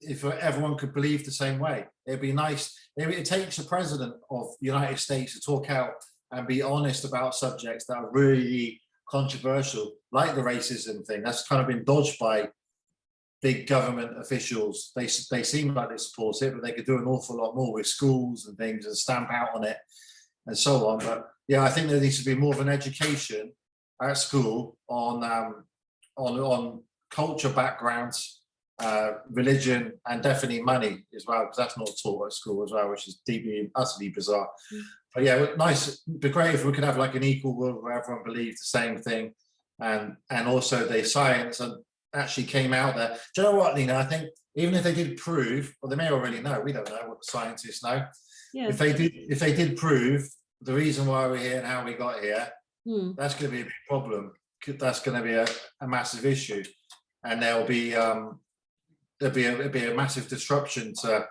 if everyone could believe the same way, it'd be nice. It takes a president of the United States to talk out and be honest about subjects that are really controversial, like the racism thing. That's kind of been dodged by big government officials. They seem like they support it, but they could do an awful lot more with schools and things and stamp out on it and so on. But yeah, I think there needs to be more of an education at school on culture backgrounds, religion, and definitely money as well, because that's not taught at school as well, which is deeply, utterly bizarre. But yeah, nice. It'd be great if we could have like an equal world where everyone believed the same thing, and also the science actually came out there. Do you know what, Nina? I think even if they did prove, or they may already know, we don't know what the scientists know. Yeah. If they did prove the reason why we're here and how we got here, that's going to be a big problem. That's going to be a massive issue, and there'll be a massive disruption to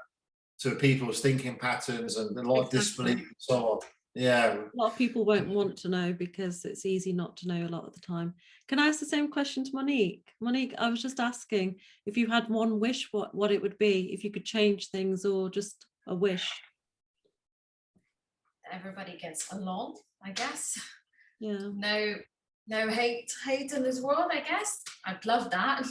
people's thinking patterns and a lot of disbelief and so on. Yeah, a lot of people won't want to know because it's easy not to know a lot of the time. Can I ask the same question to Monique? Monique, I was just asking if you had one wish, what it would be, if you could change things, or just a wish. Everybody gets along, I guess. Yeah. No hate in this world, I guess. I'd love that.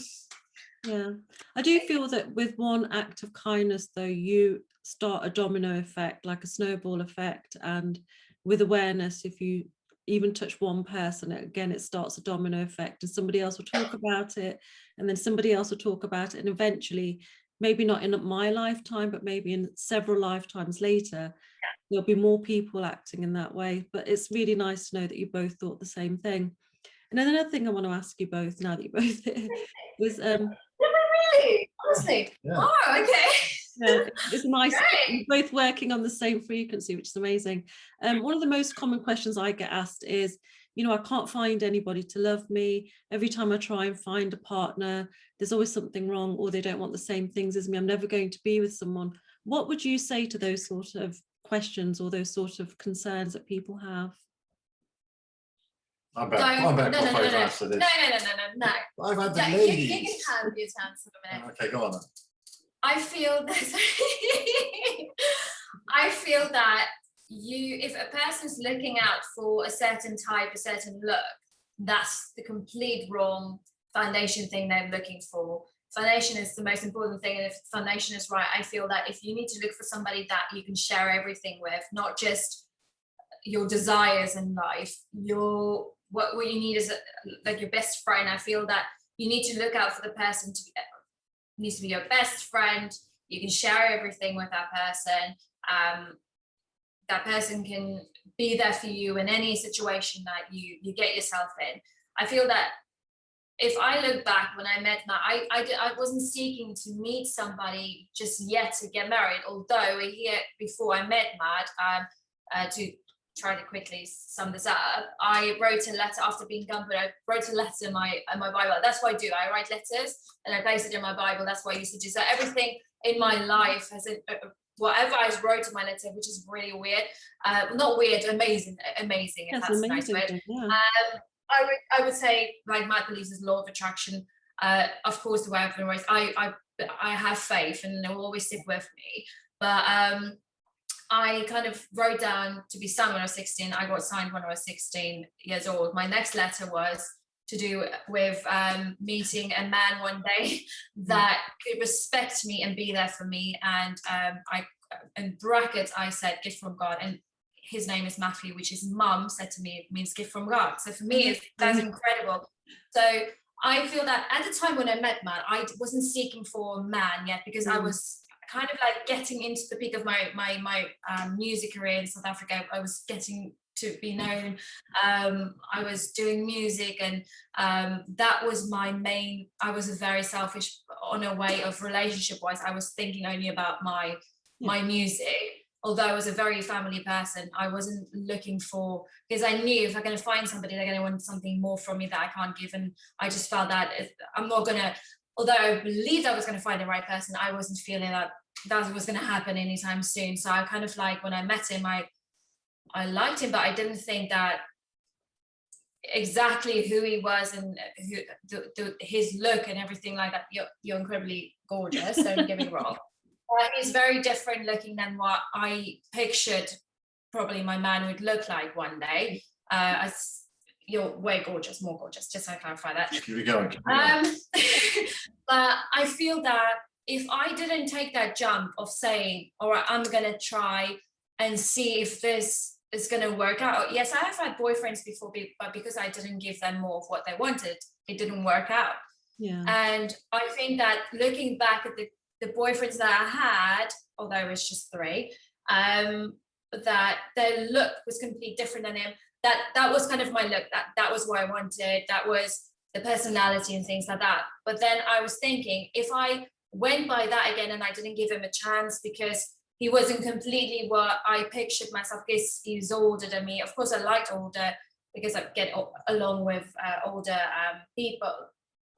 Yeah, I do feel that with one act of kindness, though, you start a domino effect, like a snowball effect. And with awareness, if you even touch one person, again, it starts a domino effect, and somebody else will talk about it, and then somebody else will talk about it, and eventually, maybe not in my lifetime, but maybe in several lifetimes later, there'll be more people acting in that way. But it's really nice to know that you both thought the same thing. And then another thing I want to ask you both, now that you're both here, was really? Honestly? Yeah. Oh, okay. Yeah, it's nice. You're both working on the same frequency, which is amazing. One of the most common questions I get asked is, you know, I can't find anybody to love me. Every time I try and find a partner, there's always something wrong, or they don't want the same things as me. I'm never going to be with someone. What would you say to those sort of questions or those sort of concerns that people have? I'm back. No. I've had the ladies. You can have your chance for a minute. Okay, go on then. I feel that if a person's looking out for a certain type, a certain look, that's the complete wrong foundation thing they're looking for. Foundation is the most important thing, and if foundation is right, I feel that if you need to look for somebody that you can share everything with, not just your desires in life, what you need is like your best friend. I feel that you need to look out for the person needs to be your best friend. You can share everything with that person. That person can be there for you in any situation that you get yourself in. I feel that if I look back when I met Matt, I wasn't seeking to meet somebody just yet to get married, although here before I met Matt, to try to quickly sum this up, I wrote a letter after being gunpowder. I wrote a letter in my Bible. That's what I do. I write letters and I place it in my Bible. That's what I used to do. So everything in my life has whatever I wrote in my letter, which is really weird, not weird, amazing. If that's a nice word. Yeah. I would say, like Matt believes in law of attraction. Of course, the way I've been raised, I have faith, and it will always stick with me. But I kind of wrote down to be sung when I was 16. I got signed when I was 16 years old. My next letter was to do with meeting a man one day that could respect me and be there for me. And I, in brackets, I said gift from God, and his name is Matthew, which his mum said to me, it means gift from God. So for me, that's incredible. So I feel that at the time when I met Matt, I wasn't seeking for a man yet, because I was kind of like getting into the peak of my music career in South Africa. I was getting to be known. I was doing music, and that was my main. I was very selfish on a way of relationship wise. I was thinking only about my music. Although I was a very family person, I wasn't looking for, because I knew if I'm going to find somebody, they're going to want something more from me that I can't give. And I just felt that I'm not going to, although I believed I was going to find the right person, I wasn't feeling that was going to happen anytime soon. So I kind of like, when I met him, I liked him, but I didn't think that exactly who he was and his look and everything like that. You're incredibly gorgeous, don't get me wrong. He's very different looking than what I pictured probably my man would look like one day. You're way gorgeous, more gorgeous, just to clarify that. Keep it going. But I feel that if I didn't take that jump of saying, all right, I'm going to try and see if this is going to work out. Yes, I have had boyfriends before, but because I didn't give them more of what they wanted, it didn't work out. Yeah. And I think that looking back at the boyfriends that I had, although it was just 3, that their look was completely different than him. That was kind of my look. That was what I wanted. That was the personality and things like that. But then I was thinking, if I went by that again and I didn't give him a chance because he wasn't completely what I pictured myself, because he was older than me. Of course, I liked older because I get along with older people.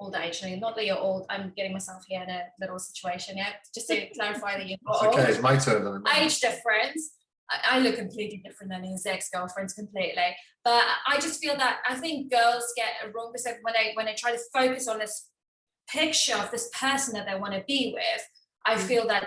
Older age, not that you're old. I'm getting myself here in a little situation, just to clarify that you're not old. Okay, it's my turn. Age difference. I look completely different than his ex-girlfriends, completely. But I just feel that I think girls get a wrong perception when they try to focus on this picture of this person that they want to be with. I feel that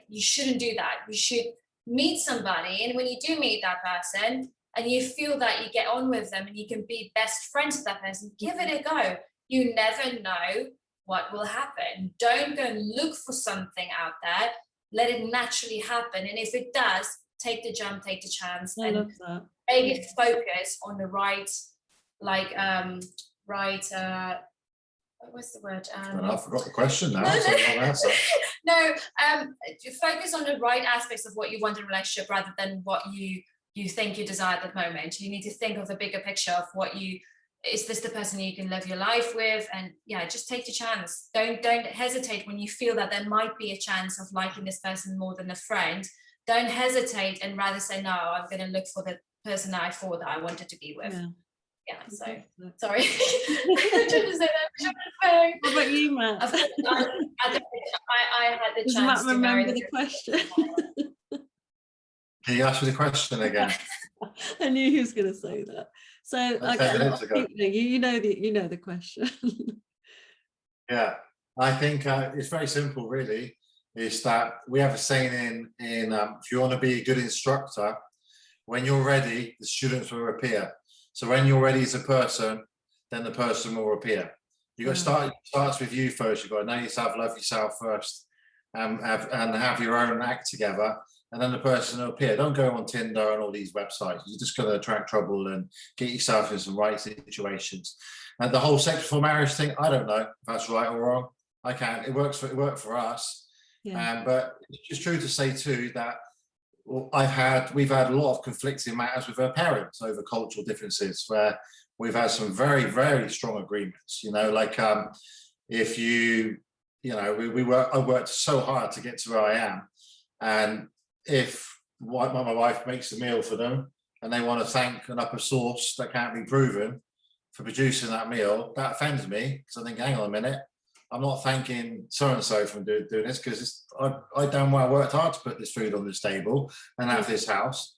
you shouldn't do that. You should meet somebody, and when you do meet that person and you feel that you get on with them and you can be best friends with that person, give it a go. You never know what will happen. Don't go and look for something out there. Let it naturally happen. And if it does, take the jump, take the chance, and maybe focus on the right, what's the word? I forgot the question now. So I'll answer. No, focus on the right aspects of what you want in a relationship rather than what you think you desire at the moment. You need to think of the bigger picture of is this the person you can live your life with? And just take the chance. Don't hesitate when you feel that there might be a chance of liking this person more than a friend. Don't hesitate and rather say, no, I'm going to look for the person that I thought that I wanted to be with. So sorry. I shouldn't say that. What about you, Matt? I had the Does chance Matt to marry remember the question? Can you ask me the question again? I knew he was going to say that. So you know the question. Yeah, I think it's very simple, really. Is that we have a saying in if you want to be a good instructor, when you're ready, the students will appear. So when you're ready as a person, then the person will appear. You got to start. It starts with you first. You've got to know yourself, love yourself first, and have your own act together. And then the person will appear. Don't go on Tinder and all these websites. You're just going to attract trouble and get yourself in some right situations. And the whole sex before marriage thing, I don't know if that's right or wrong. I can't. It worked for us. Yeah. But it's true to say too that we've had a lot of conflicting matters with our parents over cultural differences, where we've had some very, very strong agreements. If I worked so hard to get to where I am, and if my wife makes a meal for them and they want to thank an upper source that can't be proven for producing that meal, that offends me, because I think, hang on a minute, I'm not thanking so-and-so for doing this, because I damn well worked hard to put this food on this table and have this house.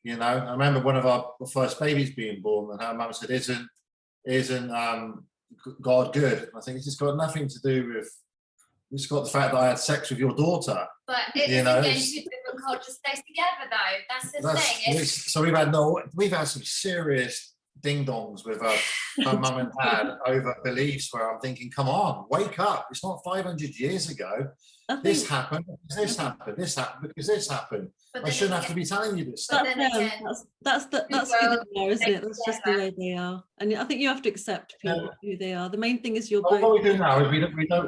I remember one of our first babies being born, and her mum said, isn't God good? I think it's just got nothing to do with, it's got the fact that I had sex with your daughter. But it's again to do and culture stays together, though. That's the thing. So we've had some serious ding dongs with our mum and dad over beliefs where I'm thinking, come on, wake up. It's not 500 years ago. This happened because this happened. This happened because this happened. I shouldn't have to be telling you this stuff. That's who they are, isn't it? That's just the way they are. And I think you have to accept people who they are. The main thing is what we do now is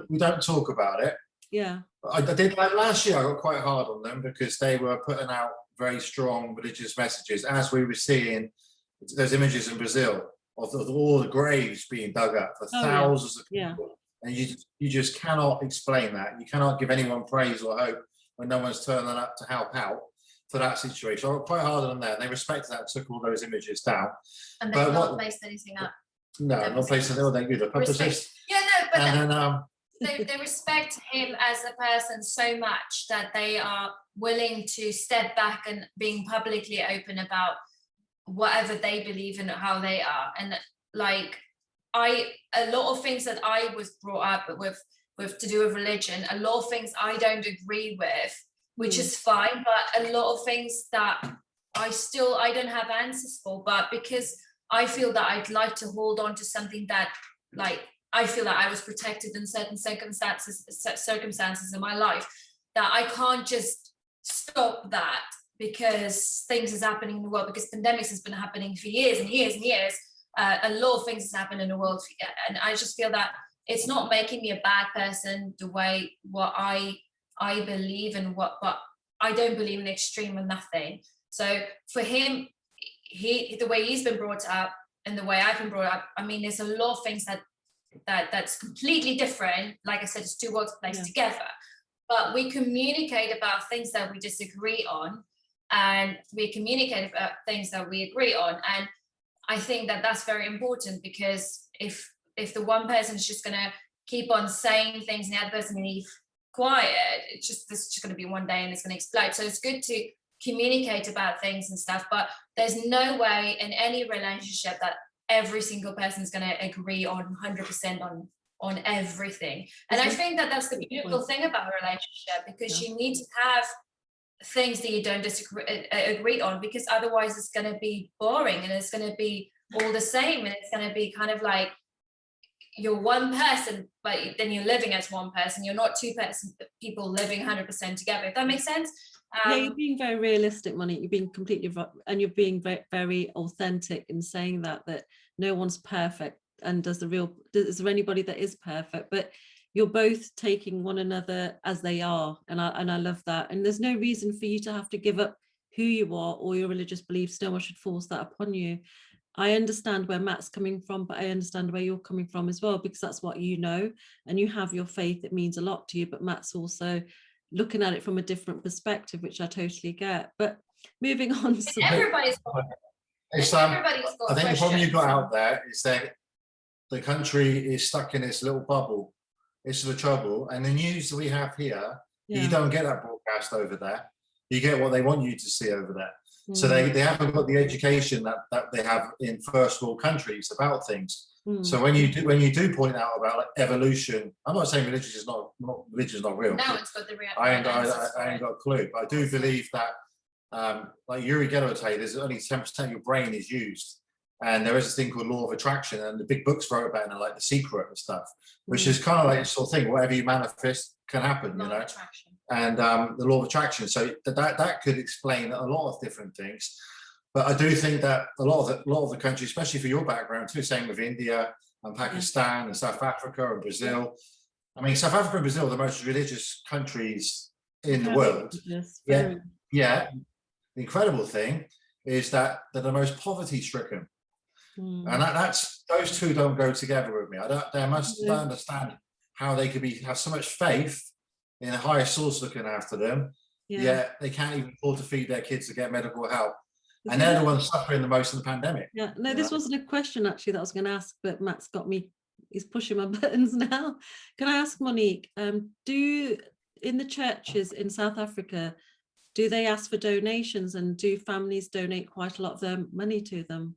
we don't talk about it. Yeah. I did like last year. I got quite hard on them because they were putting out very strong religious messages, as we were seeing those images in Brazil of all the graves being dug up for thousands of people. And you just cannot explain that. You cannot give anyone praise or hope when no one's turning up to help out for that situation. I got quite hard on them there. And they respected that and took all those images down. And they've not placed anything up. No, not placing it. They do the publicist. Yeah, no, but and then they respect him as a person so much that they are willing to step back and being publicly open about whatever they believe in, how they are. And like a lot of things that I was brought up with to do with religion, a lot of things I don't agree with, which is fine, but a lot of things that I don't have answers for, but because I feel that I'd like to hold on to something that, like, I feel that I was protected in certain circumstances in my life, that I can't just stop that because things is happening in the world, because pandemics has been happening for years and years and years. A lot of things has happened in the world, and I just feel that it's not making me a bad person the way what I believe in, but I don't believe in extreme or nothing. So for him, the way he's been brought up and the way I've been brought up, I mean, there's a lot of things that's completely different. Like I said, it's two worlds placed together, but we communicate about things that we disagree on, and we communicate about things that we agree on. And I think that that's very important, because if the one person is just going to keep on saying things and the other person going to be quiet, this is just going to be one day and it's going to explode. So it's good to communicate about things and stuff, but there's no way in any relationship that every single person is going to agree on 100% on everything. And I think that that's the beautiful thing about a relationship, because you need to have things that you don't agree on, because otherwise it's going to be boring and it's going to be all the same, and it's going to be kind of like you're one person, but then you're living as one person. You're not two people living 100% together, if that makes sense. You're being very realistic, Monique. You're being completely, and you're being very, very authentic in saying that no one's perfect, and is there anybody that is perfect? But you're both taking one another as they are, and I love that. And there's no reason for you to have to give up who you are or your religious beliefs. No one should force that upon you. I understand where Matt's coming from, but I understand where you're coming from as well, because that's what you know, and you have your faith. It means a lot to you, but Matt's also looking at it from a different perspective, which I totally get. But moving on. Everybody's got I think the problem you've got out there is that the country is stuck in this little bubble. It's the trouble. And the news that we have here, you don't get that broadcast over there. You get what they want you to see over there. So they haven't got the education that they have in first world countries about things. So when you do point out about like evolution, I'm not saying religion is not real. No, it's got the real. I ain't got a clue, but I do believe that like Yuri Geller would tell you, there's only 10% of your brain is used, and there is a thing called law of attraction, and the big books wrote about it, like The Secret and stuff, which is kind of like this sort of thing. Whatever you manifest can happen, you know. And the law of attraction. So that could explain a lot of different things. But I do think that a lot of the countries, especially for your background too, same with India and Pakistan and South Africa and Brazil. I mean, South Africa and Brazil are the most religious countries in the world. Yeah. The incredible thing is that they're the most poverty-stricken. And that's those two don't go together with me. They must understand how they could have so much faith in a higher source looking after them, yet they can't even afford to feed their kids to get medical help. And they're the ones suffering the most in the pandemic. Yeah, no, this wasn't a question actually that I was going to ask, but Matt's got me, he's pushing my buttons now. Can I ask Monique, in the churches in South Africa, do they ask for donations, and do families donate quite a lot of their money to them?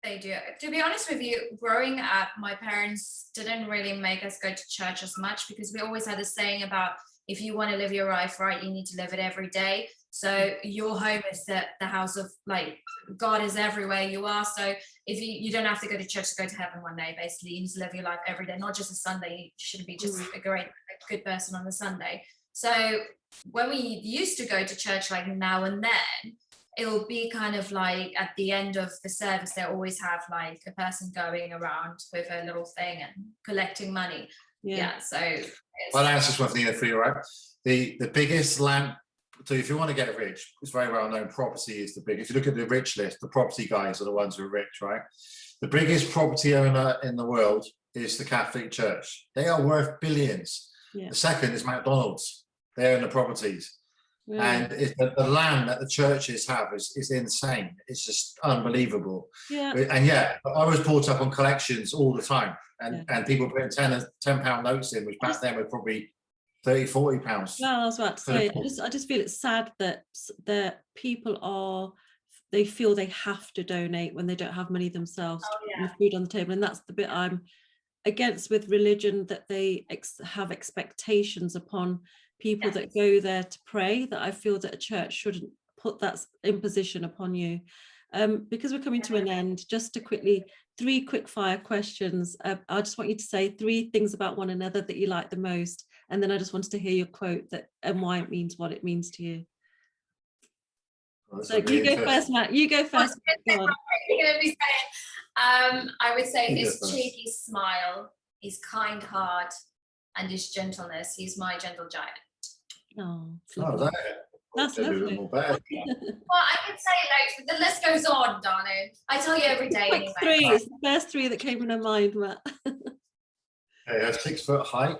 They do. To be honest with you, growing up, my parents didn't really make us go to church as much, because we always had a saying about, if you want to live your life right, you need to live it every day. So your home is the house of, like, God is everywhere you are. So if you don't have to go to church to go to heaven one day, basically. You need to live your life every day, not just a Sunday. You shouldn't be just a good person on a Sunday. So when we used to go to church, like now and then, it'll be kind of like at the end of the service, they always have like a person going around with a little thing and collecting money. So well, that's just one thing for you, right? The biggest lamp. So if you want to get rich, it's very well known, property is the biggest. If you look at the rich list, the property guys are the ones who are rich, right? The biggest property owner in the world is the Catholic Church. They are worth billions. The second is McDonald's. They own the properties. And the land that the churches have is insane. It's just unbelievable. And I was brought up on collections all the time, and people putting £10 notes in, which back then were probably 30-40 pounds. Well, I was about to say, I just feel it's sad that people they feel they have to donate when they don't have money themselves to put the food on the table. And that's the bit I'm against with religion, that they have expectations upon people that go there to pray, that I feel that a church shouldn't put that imposition upon you. Because we're coming to an end, just to quickly, 3 quick fire questions. I just want you to say 3 things about one another that you like the most. And then I just wanted to hear your quote and why it means what it means to you. So you go first, Matt. You go first. Go on. I would say his cheeky smile, his kind heart, and his gentleness. He's my gentle giant. That's lovely. Well, I can say, like, the list goes on, darling. I tell you every day. Anyway. 3. It's the first 3 that came in her mind, Matt. Her 6 foot height.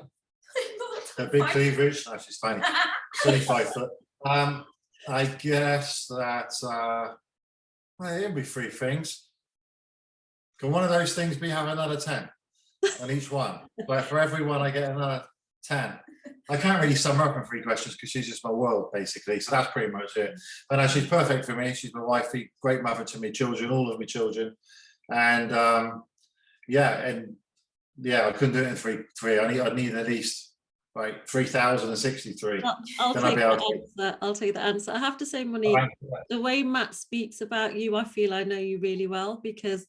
Her big cleavage. No, she's tiny. 35 foot. I guess that it'll be 3 things. Can one of those things have another 10 on each one? But for every one, I get another 10. I can't really sum her up in 3 questions because she's just my world, basically. So that's pretty much it. But no, she's perfect for me. She's my wifey, great mother to my children, all of my children. And I couldn't do it in 3. I need at least like 3,063. I'll take the answer. I have to say, Monique, the way Matt speaks about you, I feel I know you really well, because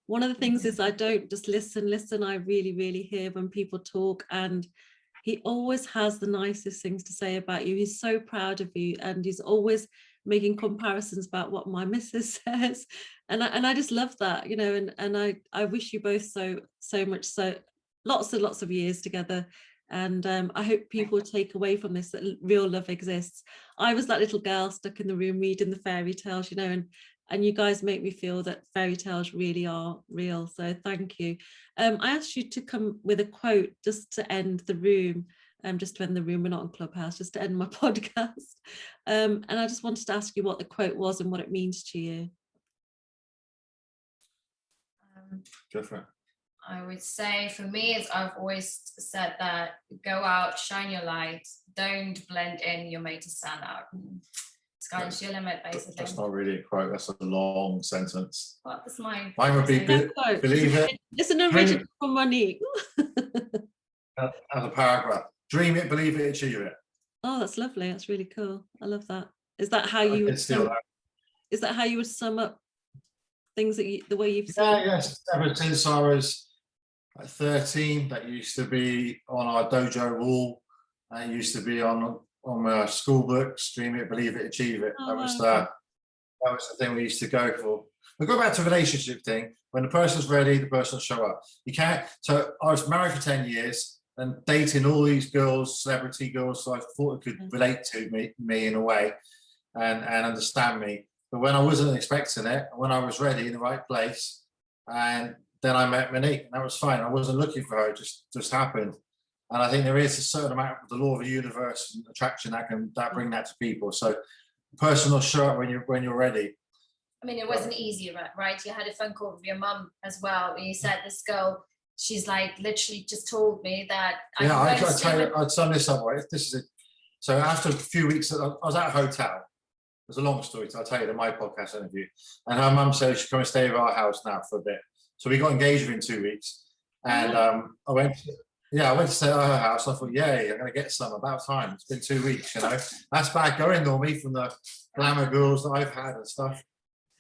one of the things is I don't just listen. I really, really hear when people talk, and he always has the nicest things to say about you. He's so proud of you, and he's always making comparisons about what my missus says. And I just love that, and I wish you both so much, so lots and lots of years together. And I hope people take away from this that real love exists. I was that little girl stuck in the room reading the fairy tales, and you guys make me feel that fairy tales really are real. So thank you. I asked you to come with a quote just to end the room. Just to end the room, we're not on Clubhouse, just to end my podcast. And I just wanted to ask you what the quote was and what it means to you. Go for it. I would say for me, I've always said that go out, shine your light, don't blend in, you're made to stand out. Sky's your limit, basically. That's not really a quote, that's a long sentence. Well, that's mine. Mine would be, believe it. It's an original from Monique. As a paragraph. Dream it, believe it, achieve it. Oh, that's lovely. That's really cool. I love that. Is that how you would sum up things that the way you've seen? Yes. Ever since I was 13, that used to be on our dojo wall. That used to be on my school books. Dream it, believe it, achieve it. That was the thing we used to go for. We go back to the relationship thing. When the person's ready, the person will show up. You can't. So I was married for 10 years and dating all these girls, celebrity girls, so I thought it could relate to me in a way and understand me. But when I wasn't expecting it, when I was ready in the right place, and then I met Monique, and that was fine. I wasn't looking for her; it just happened. And I think there is a certain amount of the law of the universe and attraction that bring that to people. So, the person will show up when you're ready. I mean, it wasn't easy, right? You had a phone call with your mum as well, when you said this girl. She's like literally just told me that. I'd sum this up, right? This is it. So after a few weeks, I was at a hotel. There's a long story, so I'll tell you in my podcast interview. And her mum said she'd come and stay at our house now for a bit. So we got engaged within 2 weeks. And I went Yeah, I went to stay at her house. I thought, yay, I'm going to get some. About time. It's been 2 weeks, you know. That's bad going normally from the glamour girls that I've had and stuff.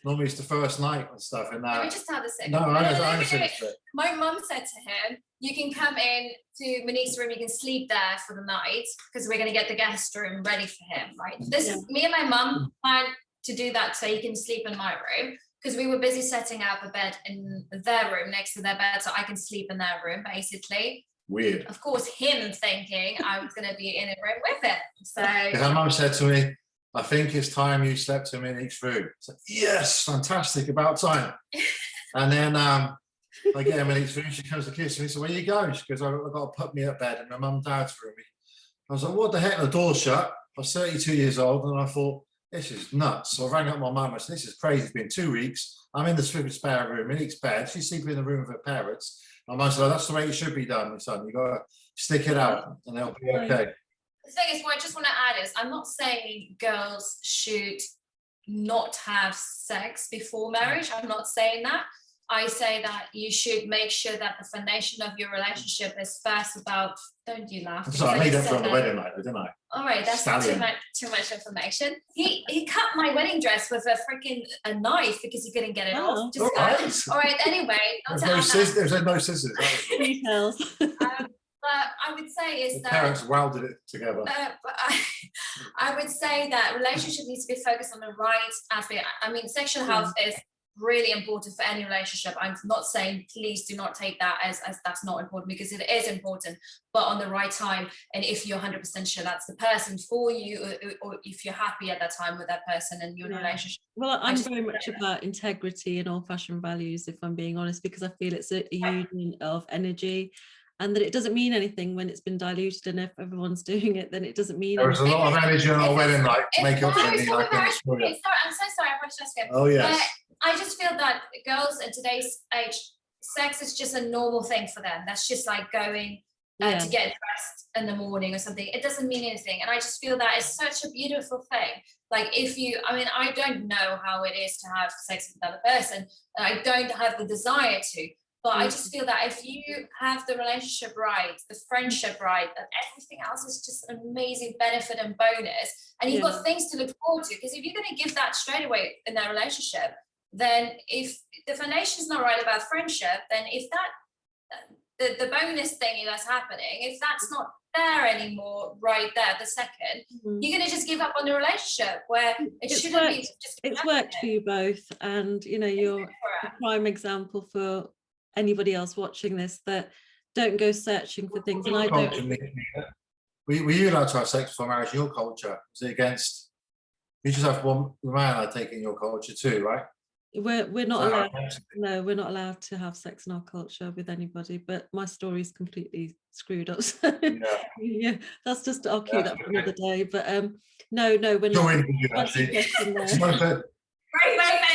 Normally it's the first night and stuff. And Let me just tell the second. no, I understand. My mum said to him, you can come in to Monique's room, you can sleep there for the night because we're going to get the guest room ready for him, right? This is me and my mum planned to do that so he can sleep in my room because we were busy setting up a bed in their room next to their bed so I can sleep in their room, basically. Weird. Of course, him thinking I was going to be in a room with him. So her mum said to me, I think it's time you slept in Monique's room. I said, yes, fantastic, about time. And then I get in Monique's room, she comes to kiss me. So where are you going? She goes, I've got to put me at bed in my mum and dad's room. I was like, what the heck? The door's shut. I was 32 years old and I thought, this is nuts. So I rang up my mum. I said, this is crazy. It's been 2 weeks. I'm in the spare room, Monique's bed. She's sleeping in the room with her parents. My mum said, that's the way it should be done, my son. You got to stick it out and it'll be okay. The thing is, what I just want to add is, I'm not saying girls should not have sex before marriage. I'm not saying that. I say that you should make sure that the foundation of your relationship is first about, don't you laugh. So I made that for the wedding night, didn't I? All right, that's too much information. He cut my wedding dress with a knife because he couldn't get it off. Just all right, anyway. There's no scissors. Details. But I would say is that parents welded it together. But I would say that relationship needs to be focused on the right aspect. I mean, sexual health is really important for any relationship. I'm not saying please do not take that as that's not important, because it is important, but on the right time, and if you're 100% sure that's the person for you, or if you're happy at that time with that person and your relationship. Well, I'm very much about integrity and old-fashioned values, if I'm being honest, because I feel it's a union of energy. And that it doesn't mean anything when it's been diluted, and if everyone's doing it, then it doesn't mean anything. There was a lot of energy on our wedding night to make up for anything. I'm so sorry, I apologize. Oh, yes. I just feel that girls in today's age, sex is just a normal thing for them. That's just like going to get dressed in the morning or something. It doesn't mean anything. And I just feel that it's such a beautiful thing. Like I don't know how it is to have sex with another person. And I don't have the desire to. But I just feel that if you have the relationship right, the friendship right, then everything else is just an amazing benefit and bonus. And you've got things to look forward to. Because if you're going to give that straight away in that relationship, then if the foundation is not right about friendship, then if that the bonus thing that's happening, if that's not there anymore right there the second, you're going to just give up on the relationship where it shouldn't be. It's worked for you both, and you're a prime example for anybody else watching this that don't go searching for things. And I don't. Were you allowed to have sex before marriage in your culture? Was it against? You just have one man, I take, in your culture too, right? We're not allowed. No, we're not allowed to have sex in our culture with anybody. But my story's completely screwed up. So that's just, I'll keep that for another day. But no, we're not. Great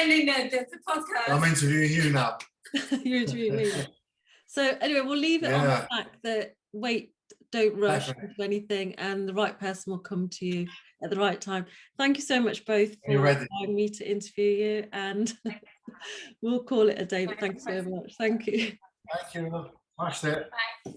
ending the podcast. I'm interviewing you now. You're interviewing me. So anyway, we'll leave it on the fact that don't rush into anything, and the right person will come to you at the right time. Thank you so much both for allowing me to interview you, and we'll call it a day, but thank you so much. Thank you. Thank you. That's it. Bye.